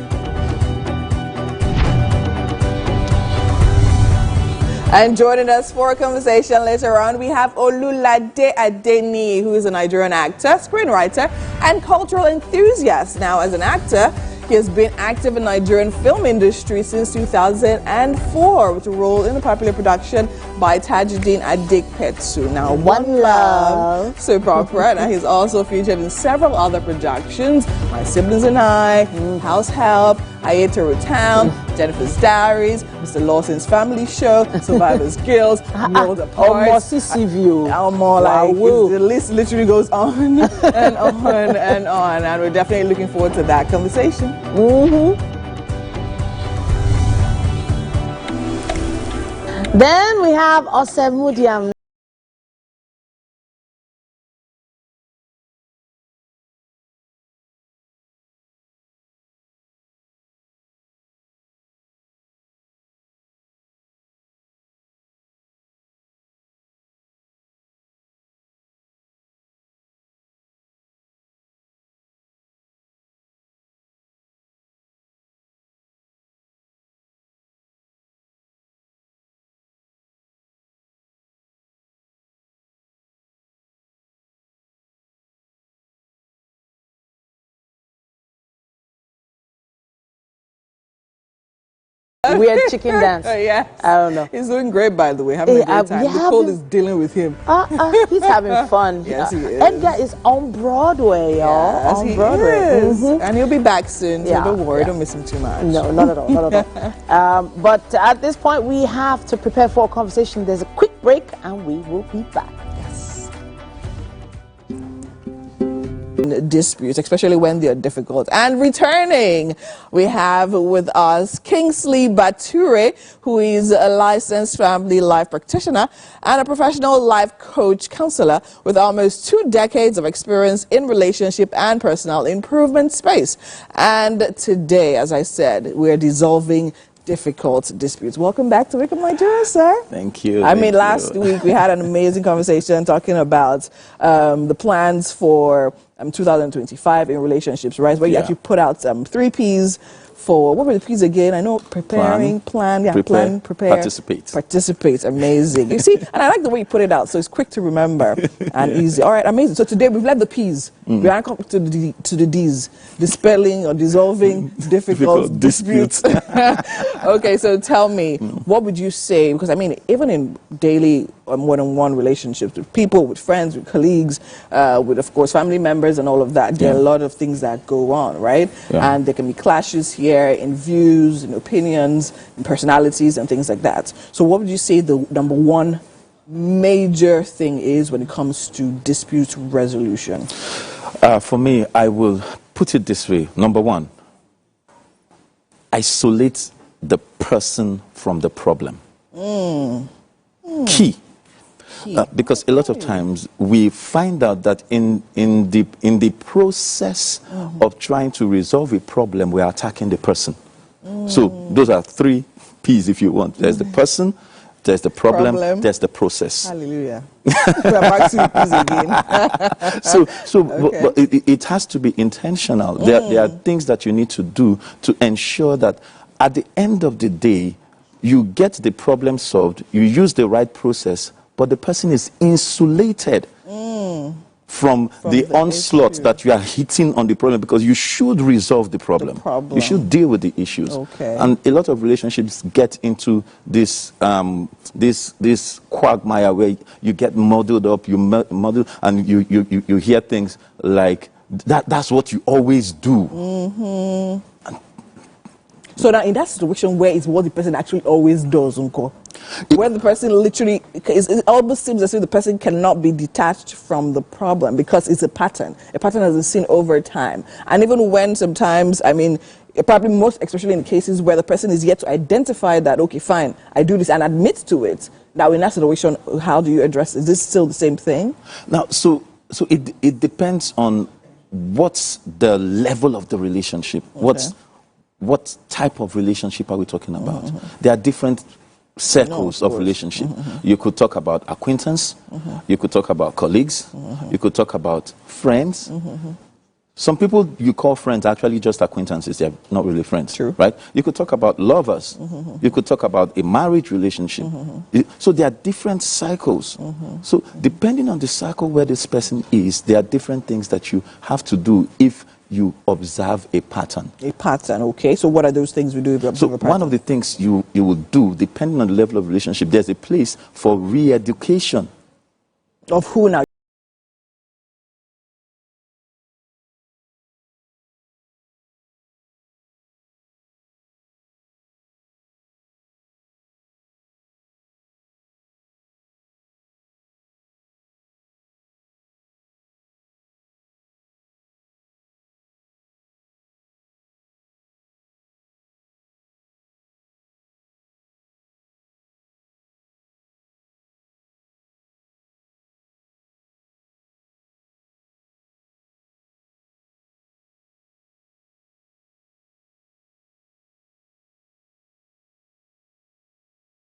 And joining us for a conversation later on, we have Olulade Adeni, who is a Nigerian actor, screenwriter, and cultural enthusiast. Now, as an actor, he has been active in Nigerian film industry since 2004 with a role in the popular production by Tajuddin Adekpetu. Now, One Love, soap opera, and he's also featured in several other productions: My Siblings and I, House Help, Ayetoro Town, Jennifer's Diaries, Mr. Lawson's Family Show, Survivor's Guild, World Apart. The list literally goes on and on and on, and we're definitely looking forward to that conversation.
Then we have Osemudiam. Weird chicken dance.
Yes.
I don't know.
He's doing great, by the way. Having a great time. The cold is dealing with him.
He's having fun.
Yes, he is.
Edgar is on Broadway, y'all.
Yes,
on Broadway.
Is. And he'll be back soon, so don't worry. Don't miss him too much.
No, not at all. Not at all. But at this point, we have to prepare for a conversation. There's a quick break, and we will be back.
Disputes, especially when they're difficult. And returning, we have with us Kingsley Bature, who is a licensed family life practitioner and a professional life coach counselor with almost 2 decades of experience in relationship and personal improvement space. And today, as I said, we're dissolving difficult disputes. Welcome back to Wake Up Nigeria, sir.
Thank you.
I mean, last week we had an amazing conversation talking about the plans for 2025 in relationships, right? Where you actually put out 3 P's for, what were the P's again? I know, preparing, plan, prepare, participate. Amazing. You see, and I like the way you put it out, so it's quick to remember and easy. All right, amazing. So today we've left the P's. We are coming to the D's, dispelling or dissolving difficult disputes. Okay, so tell me, what would you say? Because I mean, even in daily one-on-one relationships with people, with friends, with colleagues, with, of course, family members and all of that. There are a lot of things that go on, right? Yeah. And there can be clashes here in views, in opinions, in personalities and things like that. So what would you say the number one major thing is when it comes to dispute resolution?
For me, I will put it this way. Number one, isolate the person from the problem. Key. Because a lot of times we find out that in the process of trying to resolve a problem, we are attacking the person. So those are 3 P's if you want. There's the person, there's the problem, there's the process.
Hallelujah. We're back to P's again.
But it has to be intentional. There are things that you need to do to ensure that at the end of the day, you get the problem solved, you use the right process, but the person is insulated from the onslaught that you are hitting on the problem, because you should resolve the problem. You should deal with the issues. And a lot of relationships get into this this quagmire where you get muddled up, and you hear things like that's what you always do.
So now in that situation where it's what the person actually always does, where the person literally, it almost seems as if the person cannot be detached from the problem because it's a pattern. A pattern has been seen over time. And even when sometimes, I mean, probably most, especially in cases where the person is yet to identify that, okay, fine, I do this and admit to it. Now in that situation, how do you address it? Is this still the same thing?
Now, so it depends on what's the level of the relationship. What type of relationship are we talking about? There are different circles of relationship. You could talk about acquaintance, you could talk about colleagues, you could talk about friends. Some people you call friends are actually just acquaintances, they're not really friends, right? You could talk about lovers, you could talk about a marriage relationship. So there are different cycles. So depending on the cycle where this person is, there are different things that you have to do if you observe a pattern.
A pattern, okay. So what are those things we do if we observe a pattern?
One of the things you will do, depending on the level of relationship, there's a place for re-education.
Of who now?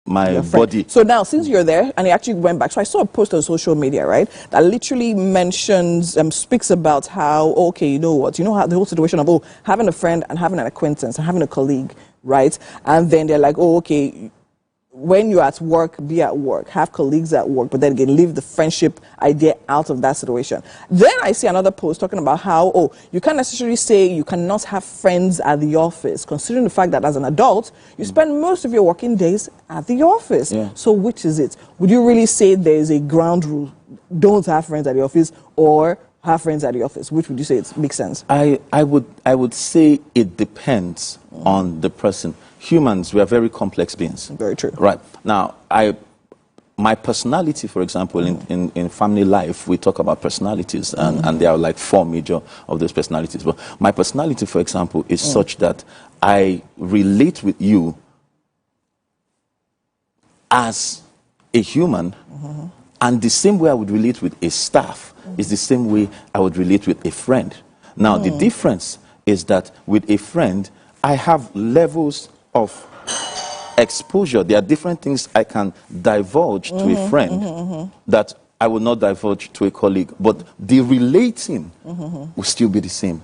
My body.
So now, since you're there, and he actually went back, so I saw a post on social media, right, that literally mentions, speaks about how, okay, you know what, how the whole situation of, having a friend and having an acquaintance and having a colleague, right, and then they're like, okay, when you're at work, be at work, have colleagues at work, but then again, leave the friendship idea out of that situation. Then I see another post talking about how, you can't necessarily say you cannot have friends at the office, considering the fact that as an adult, you spend most of your working days at the office. So which is it? Would you really say there is a ground rule, don't have friends at the office, or have friends at the office? Which would you say it makes sense?
I would say it depends on the person. Humans, we are very complex beings.
Very true.
Right. Now, my personality, for example, in family life, we talk about personalities, and there are like 4 major of those personalities. But my personality, for example, is such that I relate with you as a human, and the same way I would relate with a staff is the same way I would relate with a friend. Now, the difference is that with a friend, I have levels of exposure. There are different things I can divulge to a friend that I will not divulge to a colleague, but the relating will still be the same.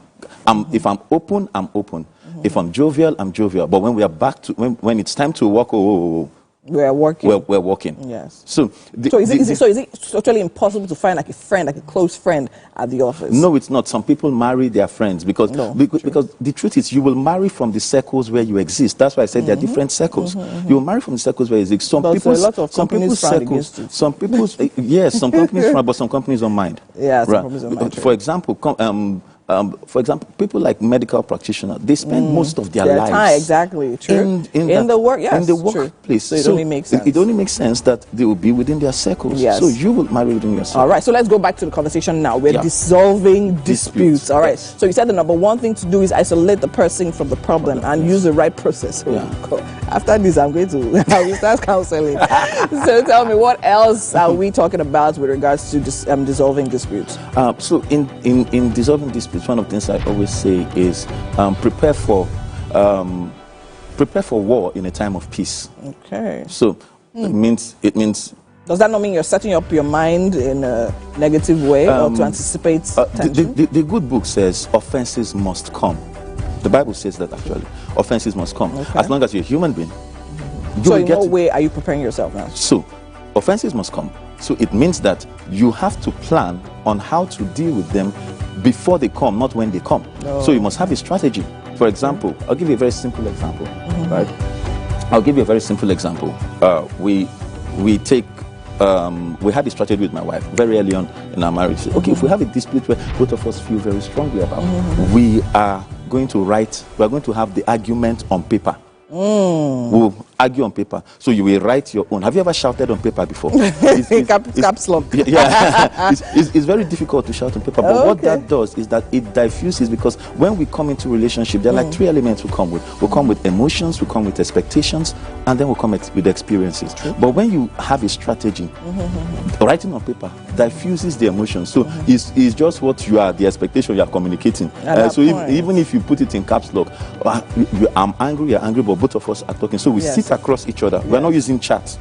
If I'm open, I'm open. If I'm jovial, I'm jovial. But when we are back to, when it's time to walk,
We're working.
We're working.
Yes.
So,
is it totally impossible to find like a friend, like a close friend at the office?
No, it's not. Some people marry their friends because the truth is you will marry from the circles where you exist. That's why I said there are different circles. You will marry from the circles where you exist. Some people's circles, some people's yes, some companies frown, but some companies don't mind.
Yeah, some companies don't mind.
For example, people like medical practitioners, they spend most of their lives
time, exactly, true. In the workplace. So
it only makes sense. It only makes sense that they will be within their circles.
Yes.
So you will marry within your circle.
All right, so let's go back to the conversation now. We're dissolving disputes. All right. So you said the number one thing to do is isolate the person from the problem and use the right process. After this, I will start counseling. So tell me, what else are we talking about with regards to dissolving disputes?
So in dissolving disputes, one of the things I always say is prepare for war in a time of peace.
Okay.
So it means.
Does that not mean you're setting up your mind in a negative way or to anticipate tension?
The good book says offenses must come. The Bible says that actually offenses must come. Okay. As long as you're a human being.
So in what way are you preparing yourself now?
So offenses must come. So it means that you have to plan on how to deal with them before they come, not when they come. So you must have a strategy. For example, I'll give you a very simple example. Right? I'll give you a very simple example. We had a strategy with my wife very early on in our marriage. Okay, if we have a dispute where both of us feel very strongly about, we are going to have the argument on paper. We'll argue on paper. So you will write your own. Have you ever shouted on paper before?
Caps lock.
Yeah. It's very difficult to shout on paper. But what that does is that it diffuses, because when we come into relationship, there are like three elements we come with. We'll come with emotions, we'll come with expectations, and then we'll come with experiences. But when you have a strategy, writing on paper diffuses the emotions. So it's just what you are, the expectation you are communicating. So even if you put it in caps lock, I'm angry, you're angry, but both of us are talking. So we sit across each other. We're not using chat.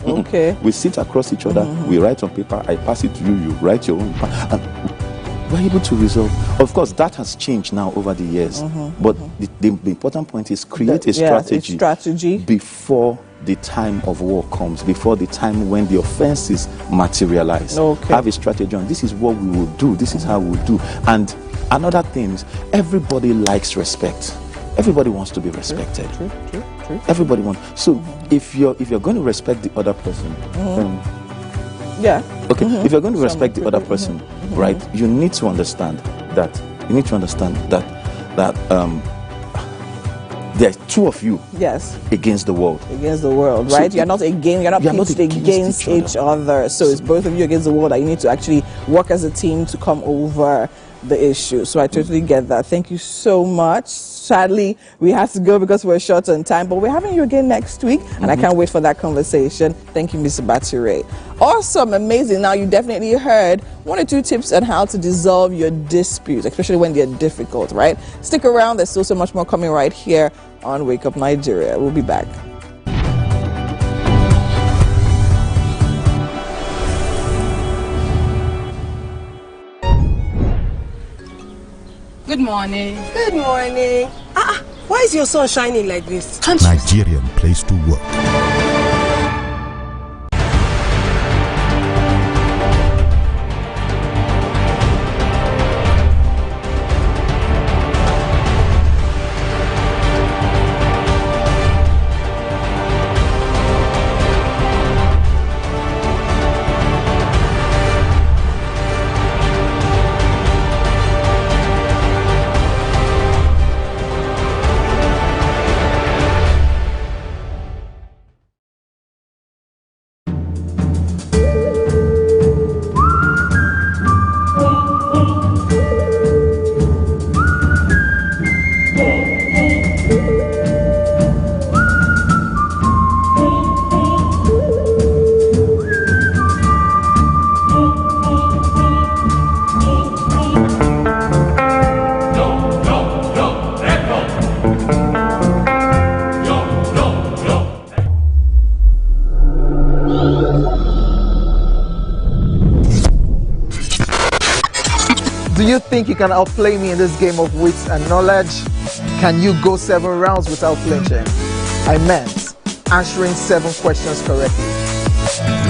We sit across each other. We write on paper. I pass it to you. You write your own. And we're able to resolve. Of course, that has changed now over the years. But the important point is create a strategy before the time of war comes, before the time when the offenses materialize. Have a strategy on this is what we will do. This is how we'll do. And another thing is everybody likes respect. Everybody wants to be respected. True. Everybody wants. So if you're going to respect the other person, if you're going to respect the other person, right? You need to understand that. There are two of you.
Yes.
Against the world.
Against the world, right? So you're not pitched against each other. So it's both of you against the world. You need to actually work as a team to come over the issue. So I totally get that. Thank you so much. Sadly, we have to go because we're short on time, but we're having you again next week, and I can't wait for that conversation. Thank you, Mr. Bature. Awesome, amazing. Now, you definitely heard 1 or 2 tips on how to dissolve your disputes, especially when they're difficult, right? Stick around. There's still so much more coming right here on Wake Up Nigeria. We'll be back.
Good morning. Good morning. Why is your sun shining like this?
Nigerian place to work.
Do you think you can outplay me in this game of wits and knowledge? Can you go 7 rounds without flinching? I meant,
answering 7 questions correctly.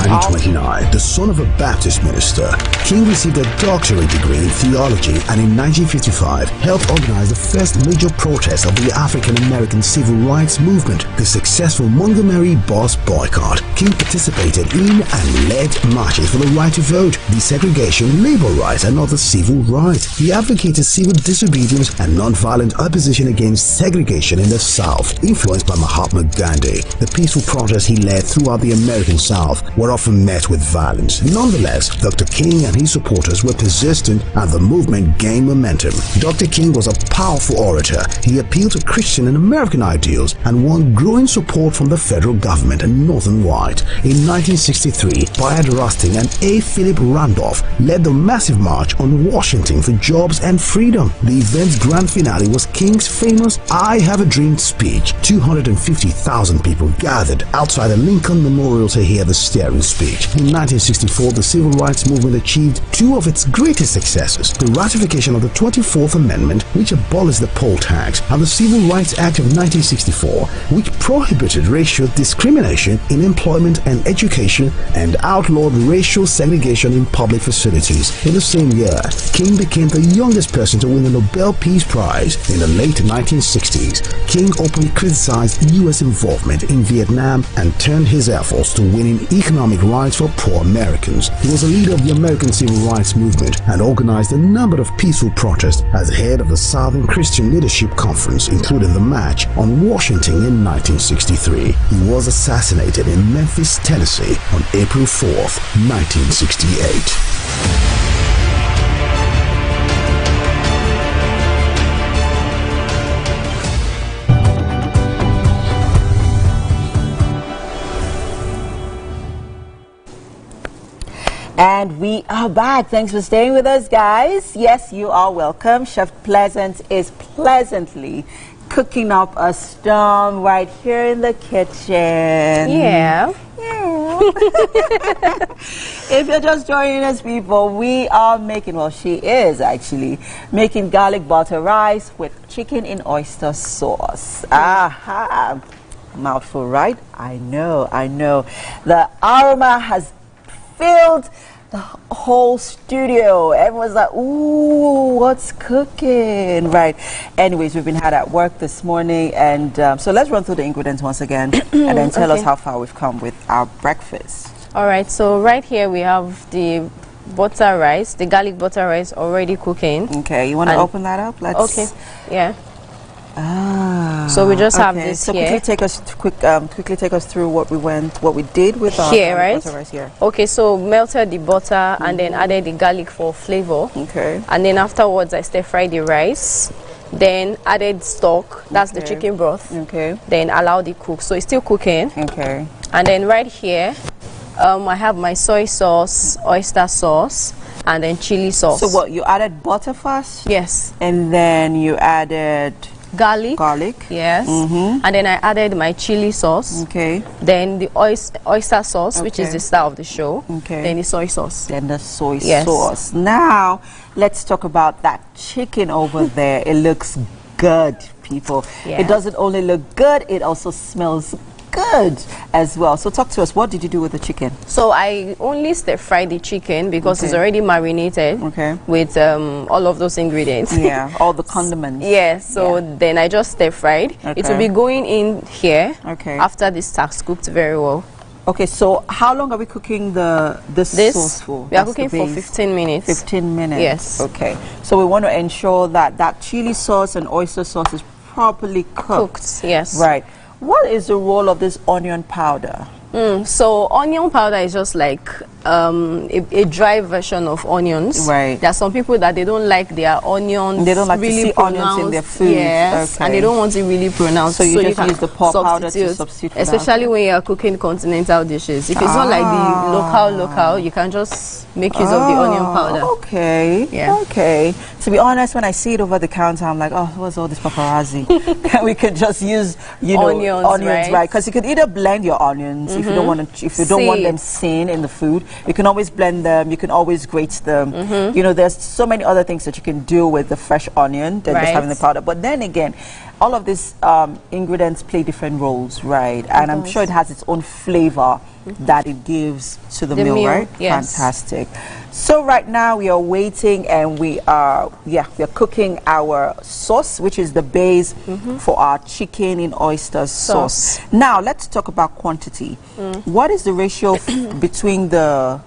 1929, the son of a Baptist minister, King received a doctorate degree in theology and in 1955 helped organize the first major protest of the African American civil rights movement, the successful Montgomery bus boycott. King participated in and led marches for the right to vote, desegregation, labor rights and other civil rights. He advocated civil disobedience and non-violent opposition against segregation in the South. Influenced by Mahatma Gandhi, the peaceful protests he led throughout the American South were often met with violence. Nonetheless, Dr. King and his supporters were persistent and the movement gained momentum. Dr. King was a powerful orator. He appealed to Christian and American ideals and won growing support from the federal government and Northern White. In 1963, Bayard Rustin and A. Philip Randolph led the massive march on Washington for jobs and freedom. The event's grand finale was King's famous I Have a Dream speech. 250,000 people gathered outside the Lincoln Memorial to hear the steering speech. In 1964, the civil rights movement achieved 2 of its greatest successes: the ratification of the 24th Amendment, which abolished the poll tax, and the Civil Rights Act of 1964, which prohibited racial discrimination in employment and education and outlawed racial segregation in public facilities. In the same year, King became the youngest person to win the Nobel Peace Prize. In the late 1960s, King openly criticized U.S. involvement in Vietnam and turned his efforts to winning economic rights for poor Americans. He was a leader of the American Civil Rights Movement and organized a number of peaceful protests as head of the Southern Christian Leadership Conference, including the March on Washington in 1963. He was assassinated in Memphis, Tennessee on April 4th, 1968.
And we are back. Thanks for staying with us, guys. Yes, you are welcome. Chef Pleasant is pleasantly cooking up a storm right here in the kitchen.
Yeah.
If you're just joining us, people, we are making, well, she is actually making garlic butter rice with chicken in oyster sauce. Aha. Mouthful, right? I know. The aroma has filled the whole studio. Everyone's like, ooh, what's cooking? Right. Anyways, we've been hard at work this morning, and so let's run through the ingredients once again and then tell us how far we've come with our breakfast.
All right, so right here we have the butter rice, the garlic butter rice already cooking.
Okay, you want to open that up? Let's.
Okay, yeah. So we just have this
so
here.
Quickly take us through what we did with our
here, right?
butter rice here.
Okay, so melted the butter and then added the garlic for flavor.
Okay.
And then afterwards I stir fried the rice. Then added stock, that's the chicken broth.
Okay.
Then allowed it cook. So it's still cooking.
Okay.
And then right here, I have my soy sauce, oyster sauce, and then chili sauce.
So what, you added butter first?
Yes.
And then you added
garlic. Yes. And then I added my chili sauce.
Okay.
Then the oyster sauce, which is the star of the show.
Okay.
Then the soy sauce.
Then the soy sauce. Now, let's talk about that chicken over there. It looks good, people.
Yeah.
It doesn't only look good, it also smells good as well. So talk to us, what did you do with the chicken?
So I only stir fry the chicken because it's already marinated with all of those ingredients.
Yeah, all the condiments.
Yeah, so then I just stir fried. It will be going in here after this starts cooked very well.
Okay, so how long are we cooking this sauce for?
We are cooking for 15 minutes.
15 minutes?
Yes.
Okay, so we want to ensure that that chili sauce and oyster sauce is properly cooked.
Yes.
Right. What is the role of this onion powder?
So onion powder is just like a dry version of onions.
Right.
There are some people that they don't like their onions.
They don't like
really
to see onions in their food.
Yes, and they don't want it really pronounced.
So you
can
use the pork powder to substitute,
especially when you are cooking continental dishes. If it's not like the local, you can just make use of the onion powder.
Okay.
Yeah.
Okay. To be honest, when I see it over the counter, I'm like, oh, what's all this paparazzi? We could just use, onions, right? Because you could either blend your onions if you don't want to, if you don't want them seen in the food. You can always blend them. You can always grate them. You know, there's so many other things that you can do with the fresh onion than just having the powder. But then again, all of these ingredients play different roles, right? And I'm sure it has its own flavor that it gives to the meal, right?
Yes.
Fantastic. So right now we are waiting, and we are cooking our sauce, which is the base for our chicken in oyster sauce. Now let's talk about quantity. What is the ratio between the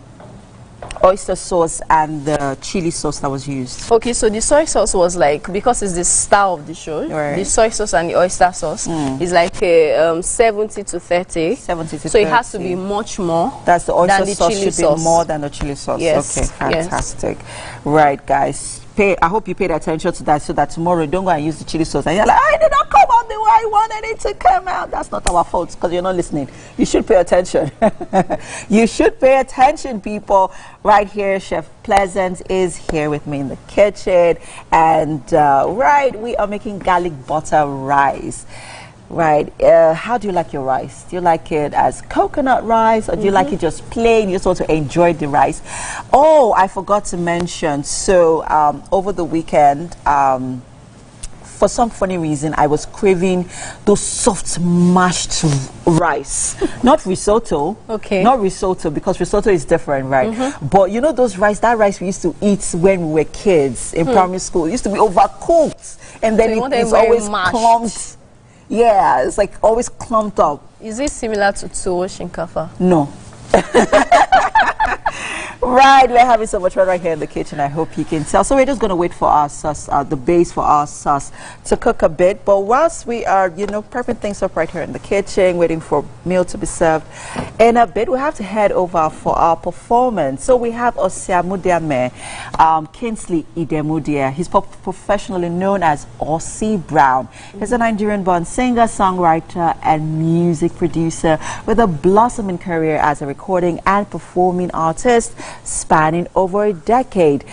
oyster sauce and the chili sauce that was used?
Okay, so the soy sauce was like, because it's the star of the show, the soy sauce and the oyster sauce is like a 70 to 30. 70 to 30. So it has to be much more.
That's the oyster
than the
sauce
chili
should be more than the chili sauce.
Yes.
Okay, fantastic. Right, guys. I hope you paid attention to that, so that tomorrow you don't go and use the chili sauce and you're like, I did not come out the way I wanted it to come out. That's not our fault, because you're not listening. You should pay attention. You should pay attention, people. Right here, Chef Pleasant is here with me in the kitchen, and right, we are making garlic butter rice. Right. How do you like your rice? Do you like it as coconut rice, or do you like it just plain? You just want to enjoy the rice? Oh, I forgot to mention. So over the weekend, for some funny reason, I was craving those soft mashed rice. Not risotto. Okay. Not risotto, because risotto is different, right? But you know that rice we used to eat when we were kids in primary school. It used to be overcooked, and then it's always clumped. Yeah, it's like always clumped up.
Is it similar to tuwo shinkafa?
No. Right, we're having so much fun right here in the kitchen. I hope you can tell. So we're just going to wait for our sauce, the base for our sauce to cook a bit. But whilst we are, you know, prepping things up right here in the kitchen, waiting for meal to be served, in a bit we have to head over for our performance. So we have Osiamudiame, Kingsley Idemudia. He's professionally known as Ossie Brown. He's a Nigerian-born singer, songwriter, and music producer with a blossoming career as a recording and performing artist, spanning over a decade.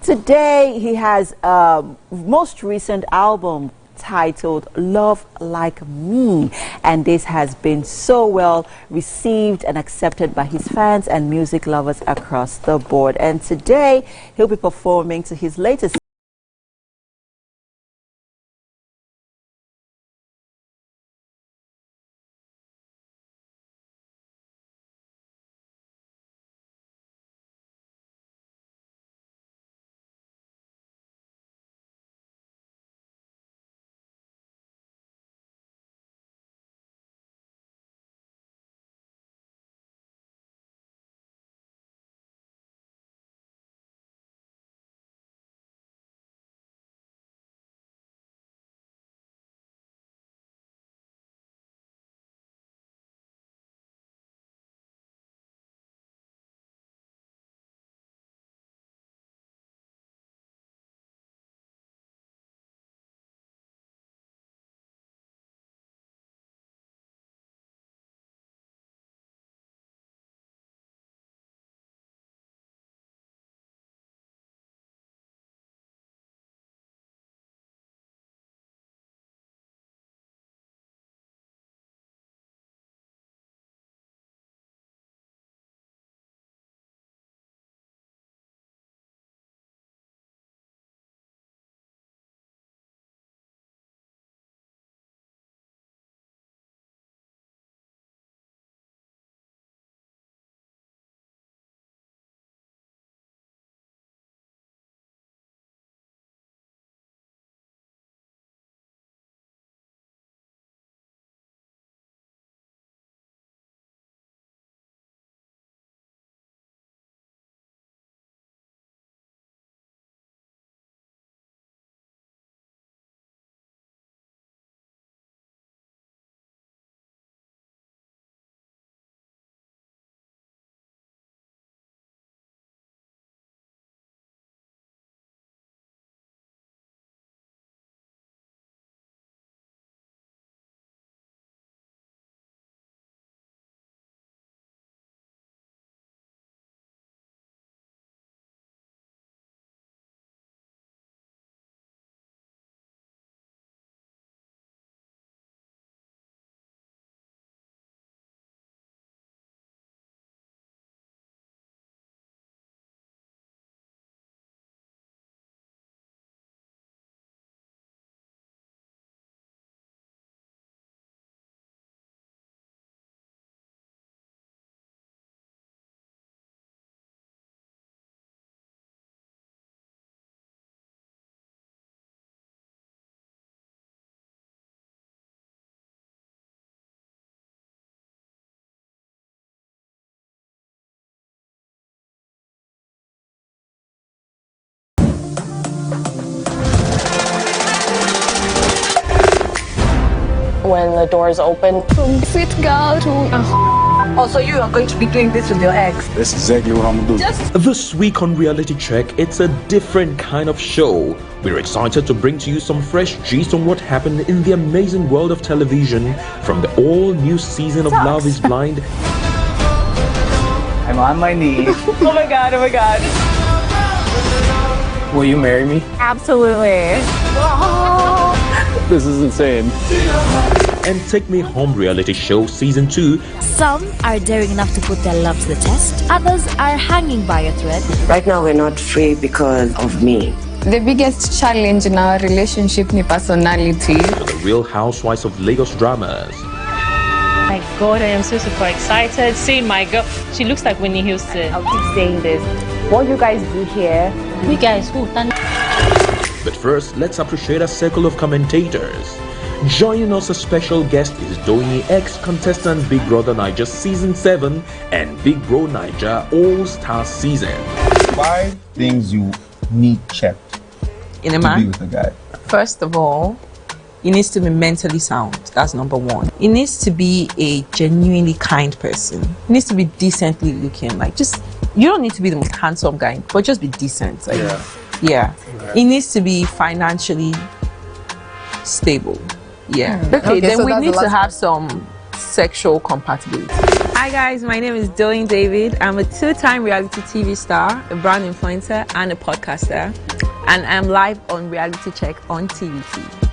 Today he has a most recent album titled Love Like Me, and this has been so well received and accepted by his fans and music lovers across the board. And today he'll be performing to his latest
when the doors open.
From sweet girl to
Also, you are going to be doing this with your ex.
That's exactly what I'm gonna do.
This week on Reality Check, it's a different kind of show. We're excited to bring to you some fresh gist on what happened in the amazing world of television from the all-new season of Love is Blind.
I'm on my knees.
Oh my god, oh my god.
Will you marry me?
absolutely.
This is insane.
And Take Me Home reality show season 2.
Some are daring enough to put their love to the test. Others are hanging by a thread.
Right now we're not free because of me.
The biggest challenge in our relationship is personality.
The Real Housewives of Lagos dramas.
My God, I am so super excited seeing my girl. She looks like Whitney Houston.
I'll keep saying this. What you guys do here,
we guys who?
But first, let's appreciate a circle of commentators. Joining us, a special guest is Doini ex-contestant Big Brother Niger Season 7 and Big Bro Niger All-Star Season.
5 things you need checked
in a
to
man?
be with a guy.
First of all, he needs to be mentally sound. That's number one. He needs to be a genuinely kind person. He needs to be decently looking. Like, just, you don't need to be the most handsome guy, but just be decent. Like, yeah. He needs to be financially stable. Yeah. Okay, then so we need to have some sexual compatibility. Hi guys, my name is Doing David. I'm a 2-time reality TV star, a brand influencer, and a podcaster. And I'm live on Reality Check on TVT.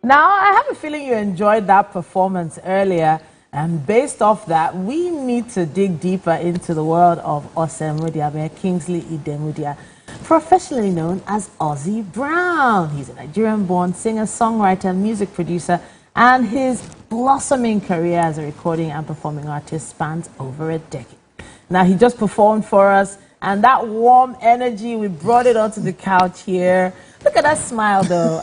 Now, I have a feeling you enjoyed that performance earlier, and based off that, we need to dig deeper into the world of Osemudia, Kingsley Idemudia, professionally known as Ozzy Brown. He's a Nigerian-born singer, songwriter, and music producer, and his blossoming career as a recording and performing artist spans over a decade. Now, he just performed for us, and that warm energy, we brought it onto the couch here. Look at that smile, though.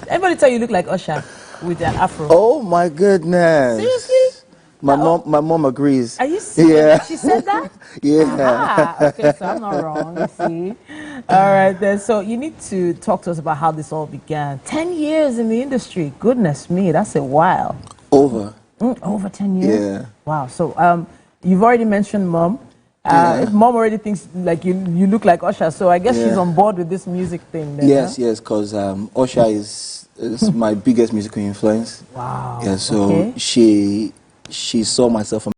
Everybody tell you look like Usher with that afro.
Oh my goodness!
Seriously?
My mom agrees.
Are you serious?
Yeah.
She said that?
Yeah.
Okay, so I'm not wrong. You see. All right, then. So you need to talk to us about how this all began. 10 years in the industry. Goodness me, that's a while.
Over.
Over 10 years.
Yeah.
Wow. So you've already mentioned mom. If mom already thinks like you look like Usher, so I guess she's on board with this music thing then,
Yes, because Usher is my biggest musical influence.
Wow.
Yeah, so she saw myself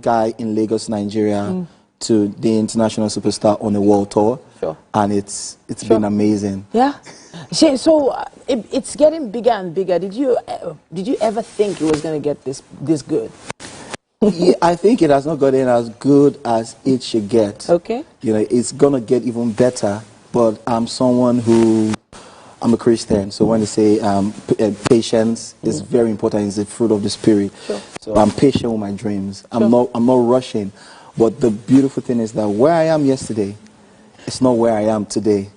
guy in Lagos, Nigeria, to the international superstar on a world tour.
Sure.
And it's been amazing.
Yeah. So it's getting bigger and bigger. Did you ever think it was going to get this good?
Yeah, I think it has not gotten as good as it should get.
Okay.
You know, it's gonna get even better. But I'm someone I'm a Christian, so when they say patience is very important, it's the fruit of the spirit.
Sure.
So I'm patient with my dreams.
Sure.
I'm not rushing. But the beautiful thing is that where I am yesterday, it's not where I am today,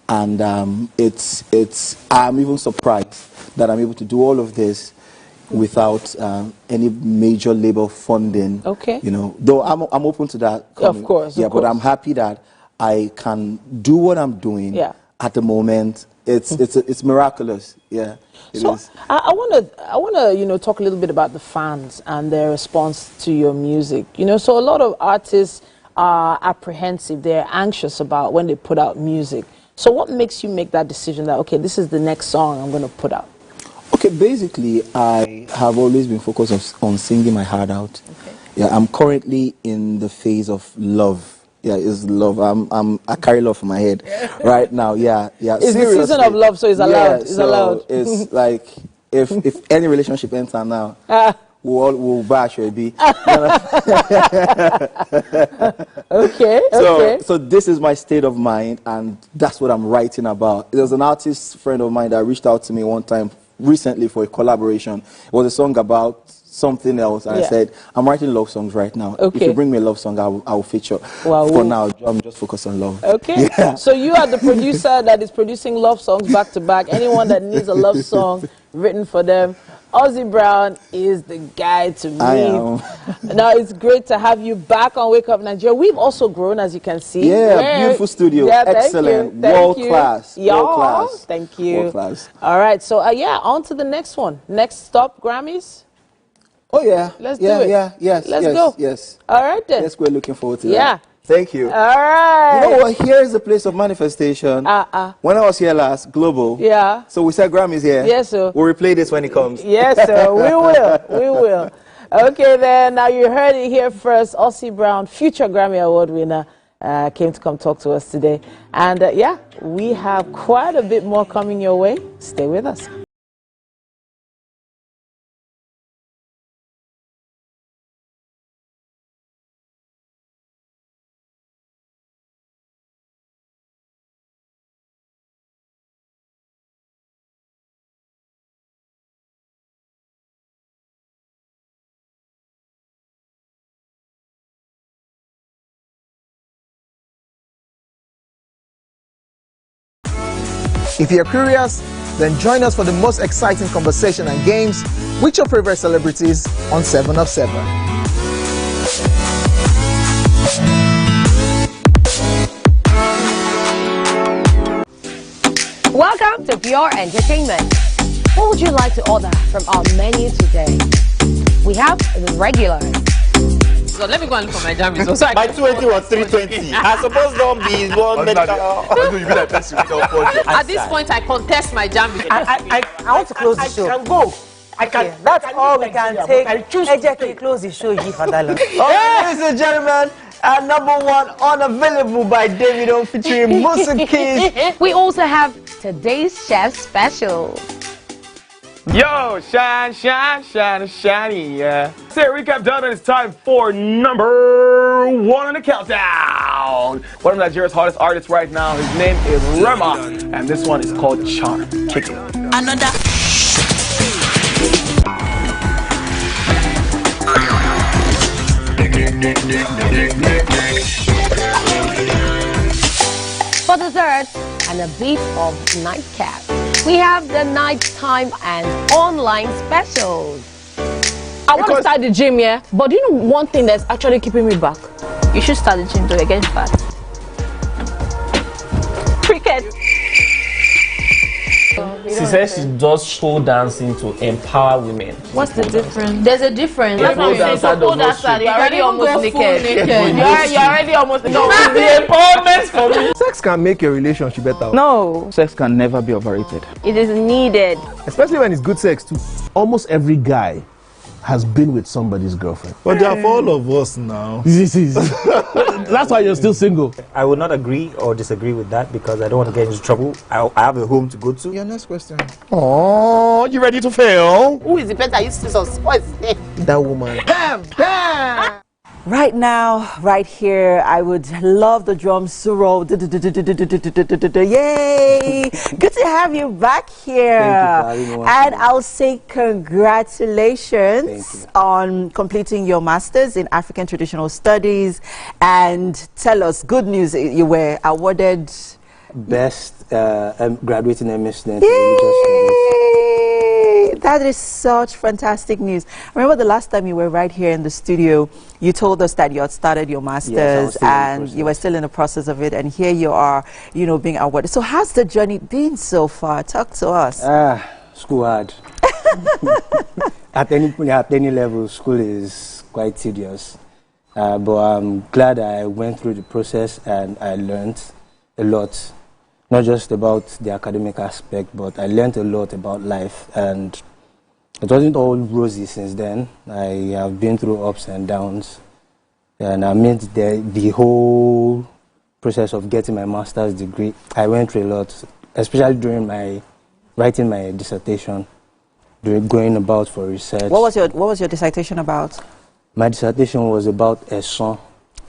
and I'm even surprised that I'm able to do all of this without any major labor funding.
Okay.
You know, though I'm open to that.
Of course.
Yeah, but I'm happy that I can do what I'm doing.
Yeah.
At the moment, it's miraculous. Yeah.
So I wanna talk a little bit about the fans and their response to your music. So a lot of artists are apprehensive. They're anxious about when they put out music. So what makes you make that decision that, okay, this is the next song I'm going to put out?
Okay, basically, I have always been focused on singing my heart out. Okay. Yeah, I'm currently in the phase of love. Yeah, it's love. I carry love in my head right now. Yeah.
It's seriously. The season of love, so it's allowed. It's allowed.
It's like if any relationship ends now, we'll bash or be.
Okay.
So this is my state of mind, and that's what I'm writing about. There's an artist friend of mine that reached out to me one time recently for a collaboration. It was a song about something else, and I said, I'm writing love songs right now.
Okay.
If you bring me a love song, I will feature.
Wow.
For now, I'm just focused on love.
Okay. Yeah. So you are the producer that is producing love songs back to back. Anyone that needs a love song written for them, Ozzy Brown is the guy to meet.
I am.
Now, it's great to have you back on Wake Up Nigeria. We've also grown, as you can see.
Yeah, beautiful studio.
Yeah,
excellent.
Thank
World
you.
class.
Yeah,
world class.
Thank you.
World class.
All right. So, on to the next one. Next stop, Grammys.
Oh, yeah.
Let's do it.
Yes.
Let's go.
Yes.
All right, then.
Yes, we're looking forward to that.
Yeah.
Thank you.
All right.
You know what? Here is the place of manifestation. When I was here last, Global.
Yeah.
So we said Grammy's here.
Yes, sir.
We'll replay this when it comes.
Yes, sir. We will. We will. Okay, then. Now you heard it here first. Ozzy Brown, future Grammy Award winner, came to come talk to us today. And we have quite a bit more coming your way. Stay with us.
If you're curious, then join us for the most exciting conversation and games with your favorite celebrities on 7 of 7.
Welcome to Pure Entertainment. What would you like to order from our menu today? We have the regular.
So let me go and look for my jam results.
My 20 was 320. I suppose don't be one medical.
At this point, I contest my jam results.
I want to close the show. I can go. I can. That's all we can take. I choose to close the show.
Ladies and gentlemen, number one, Unavailable by Davido featuring Musa Keys.
We also have today's chef special.
Yo, shine, shiny, yeah. Say recap done, and it's time for number one on the countdown. One of Nigeria's hottest artists right now, his name is Rema, and this one is called Charm. Kick it.
Another.
For dessert and a bit of nightcap, we have the nighttime and online specials.
I want to start the gym, yeah? But do you know one thing that's actually keeping me back?
You should start the gym to get fat.
Cricket.
She says she does pole dancing to empower women.
What's the difference? There's a difference.
That's what I'm saying.
So pole dancer, you're already almost naked. You're already almost naked.
No, it's the empowerment for me.
Sex can make your relationship better.
No.
Sex can never be overrated.
It is needed.
Especially when it's good sex too. Almost every guy
has been with somebody's girlfriend.
But they are for all of us now.
That's why you're still single.
I would not agree or disagree with that because I don't want to get into trouble. I have a home to go to.
Your next question.
Oh, you ready to fail?
Who is the better? You see some sports.
That woman.
Bam! Bam!
Right now, right here, I would love the drums to roll. Yay! Good to have you back here.
Thank you for having me.
And I'll say congratulations on completing your master's in African Traditional Studies. And tell us, good news, you were awarded
Best graduating MA student
Yay!
in religious studies.
That is such fantastic news. I remember the last time you were right here in the studio, you told us that you had started your master's and you were still in the process of it, and here you are, you know, being awarded. So how's the journey been so far? Talk to us.
School hard. At any level, school is quite tedious. But I'm glad I went through the process and I learned a lot. Not just about the academic aspect, but I learned a lot about life, and it wasn't all rosy since then. I have been through ups and downs, and I mean the whole process of getting my master's degree, I went through a lot, especially during my writing my dissertation, going about for research.
What was your dissertation about?
My dissertation was about Esson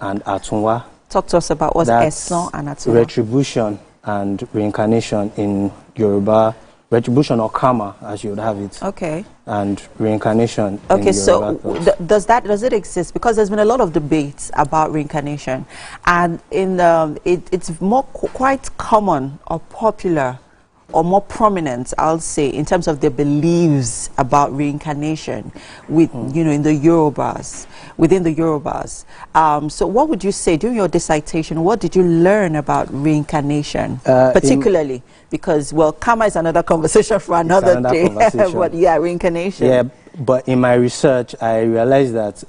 and Atunwa.
Talk to us about what's Esson and Atunwa.
Retribution and reincarnation in Yoruba, retribution or karma, as you would have it.
Okay.
And reincarnation.
Okay,
in
so
Yoruba
does it exist? Because there's been a lot of debates about reincarnation, and in it's quite common or popular or more prominent, I'll say, in terms of their beliefs about reincarnation with in the Yorubas, within the Yorubas. So what would you say during your dissertation? What did you learn about reincarnation, particularly? Because, well, karma is another conversation for another day. But yeah, reincarnation.
Yeah, but in my research, I realized that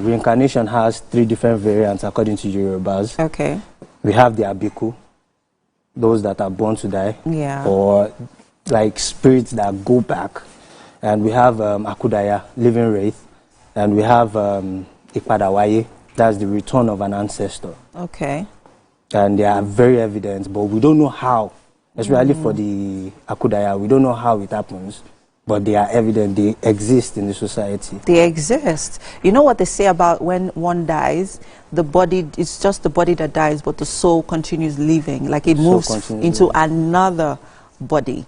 reincarnation has 3 different variants according to Yorubas.
Okay.
We have the Abiku, those that are born to die, or like spirits that go back. And we have Akudaya, living wraith, and we have Ipadawaye, that's the return of an ancestor.
Okay.
And they are very evident, but we don't know how, especially for the Akudaya, we don't know how it happens, but they are evident, they exist in the society.
They exist. You know what they say about when one dies, the body, it's just the body that dies, but the soul continues living, like it moves into another body.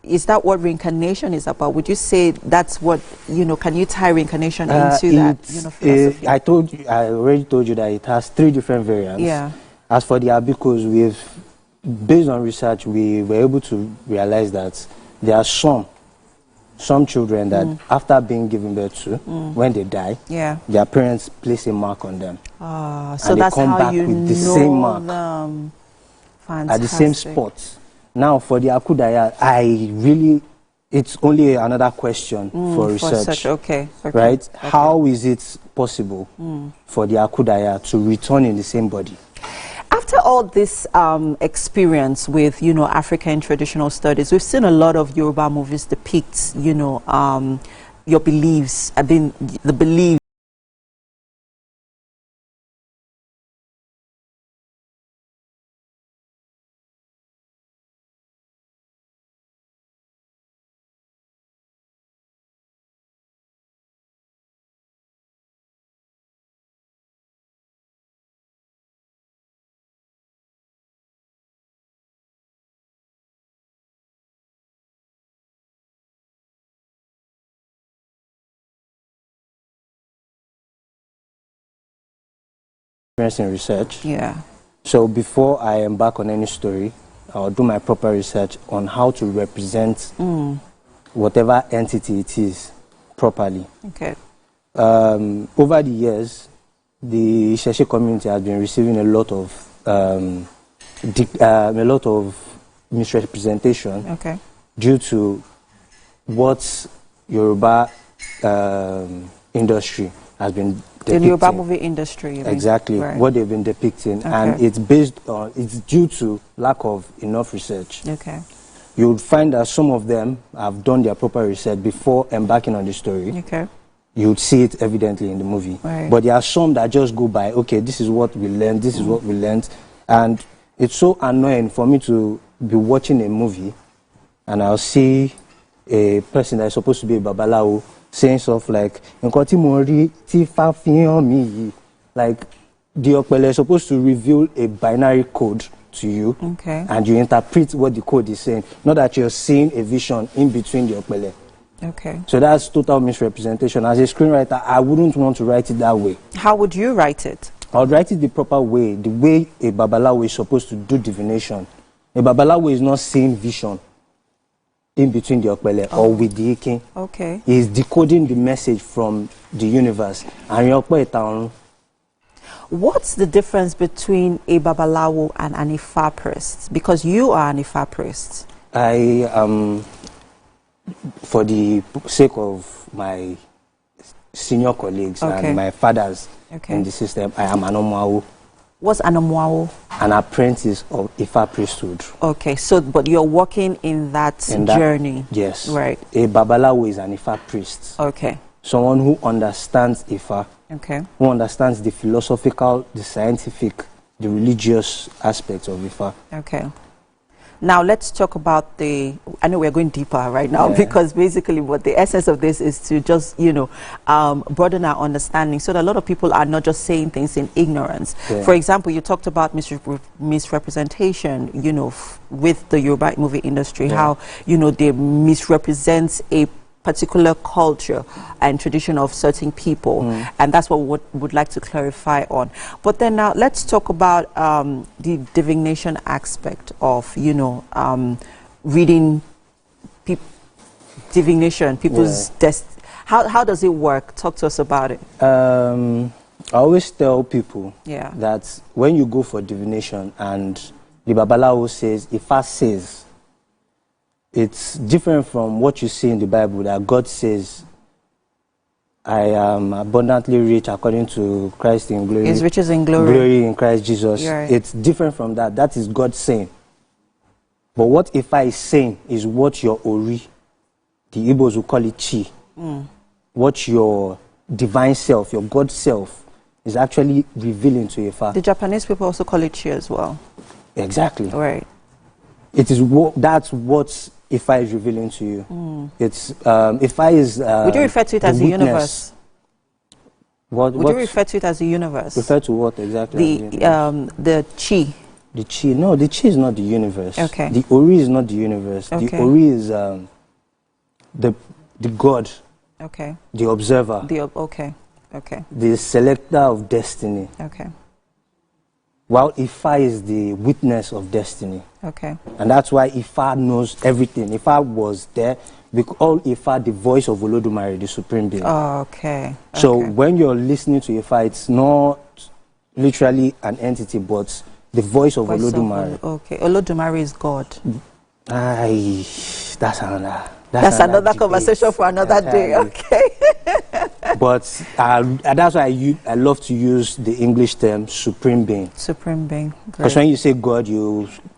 Is that what reincarnation is about? Would you say that's what, can you tie reincarnation into that philosophy?
I already told you that it has 3 different variants.
Yeah.
As for the Abikos, based on research, we were able to realize that there are some children that after being given birth to, when they die, their parents place a mark on them.
So that's
come
how
back
you
with the
know
same mark
them.
at the same spot. Now, for the Akudaya, it's only another question for research.
Okay.
Right? How is it possible for the Akudaya to return in the same body?
After all this experience with, African traditional studies, we've seen a lot of Yoruba movies depict, your beliefs, the beliefs.
In research.
Yeah.
So before I embark on any story, I'll do my proper research on how to represent whatever entity it is properly.
Okay.
Over the years, the Isheshe community has been receiving a lot of misrepresentation due to what Yoruba industry has been depicting.
The Yoruba movie industry.
Exactly, what they've been depicting. And it's due to lack of enough research.
Okay.
You would find that some of them have done their proper research before embarking on the story.
Okay.
you'd see it evidently in the movie.
Right.
But there are some that just go by, okay, this is what we learned, this is what we learned. And it's so annoying for me to be watching a movie and I'll see a person that's supposed to be a babalawo saying stuff like, like the Okpele is supposed to reveal a binary code to you,
okay,
and you interpret what the code is saying, not that you're seeing a vision in between the Okpele.
Okay.
So that's total misrepresentation. As a screenwriter, I wouldn't want to write it that way.
How would you write it?
I would write it the proper way, the way a babalawo is supposed to do divination. A babalawo is not seeing vision in between the Okpele or with the Ike.
Okay.
He is decoding the message from the universe. And
what's the difference between a babalawo and an Ifa priest? Because you are an Ifa priest.
I for the sake of my senior colleagues and my fathers in the system, I am an Omuawo.
What's an Omuawo?
An apprentice of Ifa priesthood.
Okay, so but you're working in that journey.
Yes.
Right.
A babalawo is an Ifa priest.
Okay.
Someone who understands Ifa.
Okay.
Who understands the philosophical, the scientific, the religious aspects of Ifa.
Okay. Now let's talk about I know we're going deeper right now because basically what the essence of this is to just, broaden our understanding so that a lot of people are not just saying things in ignorance. Yeah. For example, you talked about misrepresentation, with the Yoruba movie industry, how, they misrepresent a particular culture and tradition of certain people, and that's what we would like to clarify on. But then now let's talk about the divination aspect of reading divination, people's destiny. How does it work? Talk to us about it.
I always tell people
that
when you go for divination and the babalawo says, Ifa says, it's different from what you see in the Bible that God says, I am abundantly rich according to Christ in glory.
His riches in glory.
Glory in Christ Jesus.
Right.
It's different from that. That is God saying. But what Ifa is saying is what your Ori, the Igbos will call it Chi, what your divine self, your God self, is actually revealing to Ifa.
The Japanese people also call it Chi as well.
Exactly.
Right.
It is that's what Ifa is revealing to you. It's Ifa is.
Would you refer to it as the universe?
Would
you refer to it as the universe?
Refer to what exactly?
The Chi.
The Chi. No, the Chi is not the universe.
Okay.
The Ori is not the universe.
Okay.
The Ori is the God.
Okay.
The observer.
Okay.
The selector of destiny.
Okay.
While Ifa is the witness of destiny.
Okay.
And that's why Ifa knows everything. Ifa was there. We call Ifa the voice of Olodumare, the supreme being.
Oh, okay.
So when you're listening to Ifa, it's not literally an entity, but the voice of Olodumare.
Okay. Olodumare is God.
That's
another conversation for another day. Okay.
But that's why I love to use the English term supreme being.
Supreme being.
Because when you say God,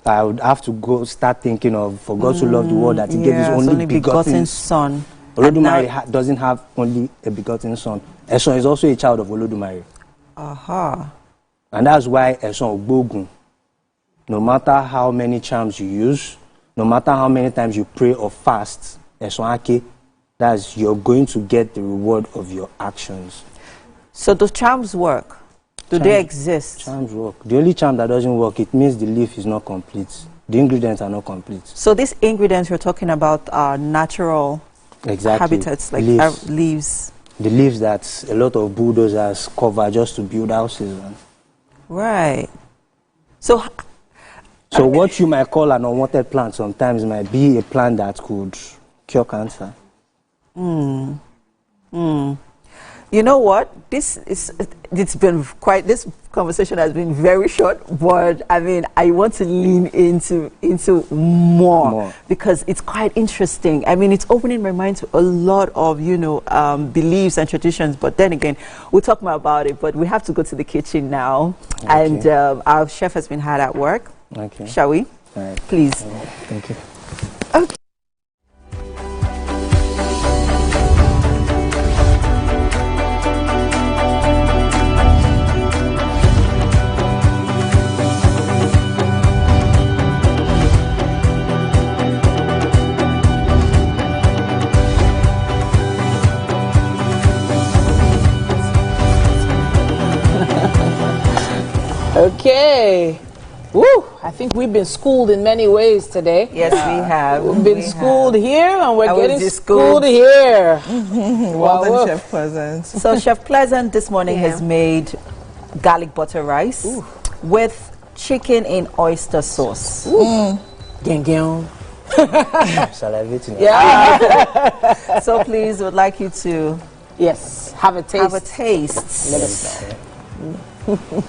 I would have to start thinking of, for God to love the world that He gave His only begotten
Son.
Olodumare doesn't have only a begotten son. Eson is also a child of Olodumare.
Aha.
And that's why Eson Ogbogun, no matter how many charms you use, no matter how many times you pray or fast, Eson Ake, that's you're going to get the reward of your actions.
So do charms work? Do they exist?
Charms work. The only charm that doesn't work, it means the leaf is not complete. The ingredients are not complete.
So these ingredients you're talking about are natural habitats, like leaves.
The leaves that a lot of bulldozers cover just to build houses.
Right. So
what you might call an unwanted plant sometimes might be a plant that could cure cancer.
You know what? This conversation has been very short, but I mean, I want to lean into more because it's quite interesting. I mean, it's opening my mind to a lot of, beliefs and traditions, but then again, we'll talk more about it, but we have to go to the kitchen now. Okay. And our chef has been hard at work.
Okay.
Shall we?
All right.
Please.
Thank you.
Okay.
Okay. Woo! I think we've been schooled in many ways today.
Yes, we have.
We've been schooled here, and we're getting schooled here.
Well done, Chef Pleasant.
So Chef Pleasant this morning has made garlic butter rice with chicken in oyster sauce.
Gang gang.
Salivating.
Yeah. So please, would like you to
have a taste.
Have a taste.
Let us know.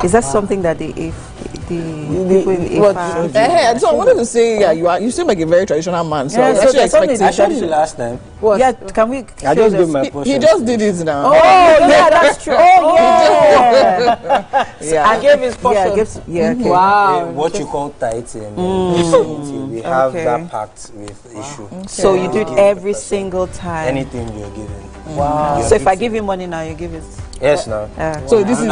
Is that something that the people in
so I wanted to say, you seem like a very traditional man. So
yeah,
I expected.
I showed you last time.
Yeah, can we?
I just did my portion.
He just did it now.
Oh, yeah, that's true. Oh, yeah.
I gave his portion.
Okay.
Wow.
What you call tight in we have that packed with issue.
Okay. So you do it every single time.
Anything you're given.
Wow. So if I give you money now, you give it.
Yes, now.
So this is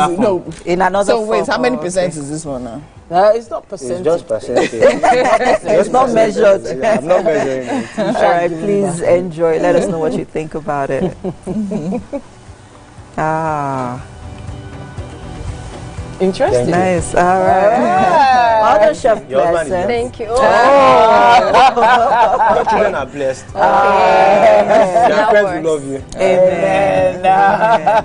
in another.
So wait, how many percent is this one now?
It's not percentage.
It's just percentage.
It's not measured.
I'm not measuring it.
All right, please enjoy. Let us know what you think about it.
Interesting.
Nice. All right. Well done, Chef Pleasant.
Thank you.
Your children are blessed. Their friends will love you.
Amen.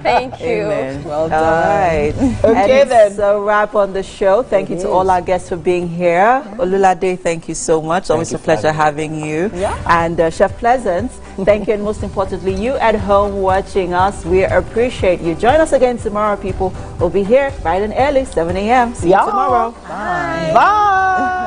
Thank you.
Amen.
Well done.
All right.
Okay, then.
It's a wrap on the show. Thank you to all our guests for being here. Olulade, thank you so much. Always a pleasure having you.
Yeah.
And Chef Pleasant, thank you. And most importantly, you at home watching us, we appreciate you. Join us again tomorrow, people. We'll be here bright and early, 7 a.m. See you tomorrow.
Bye. Bye.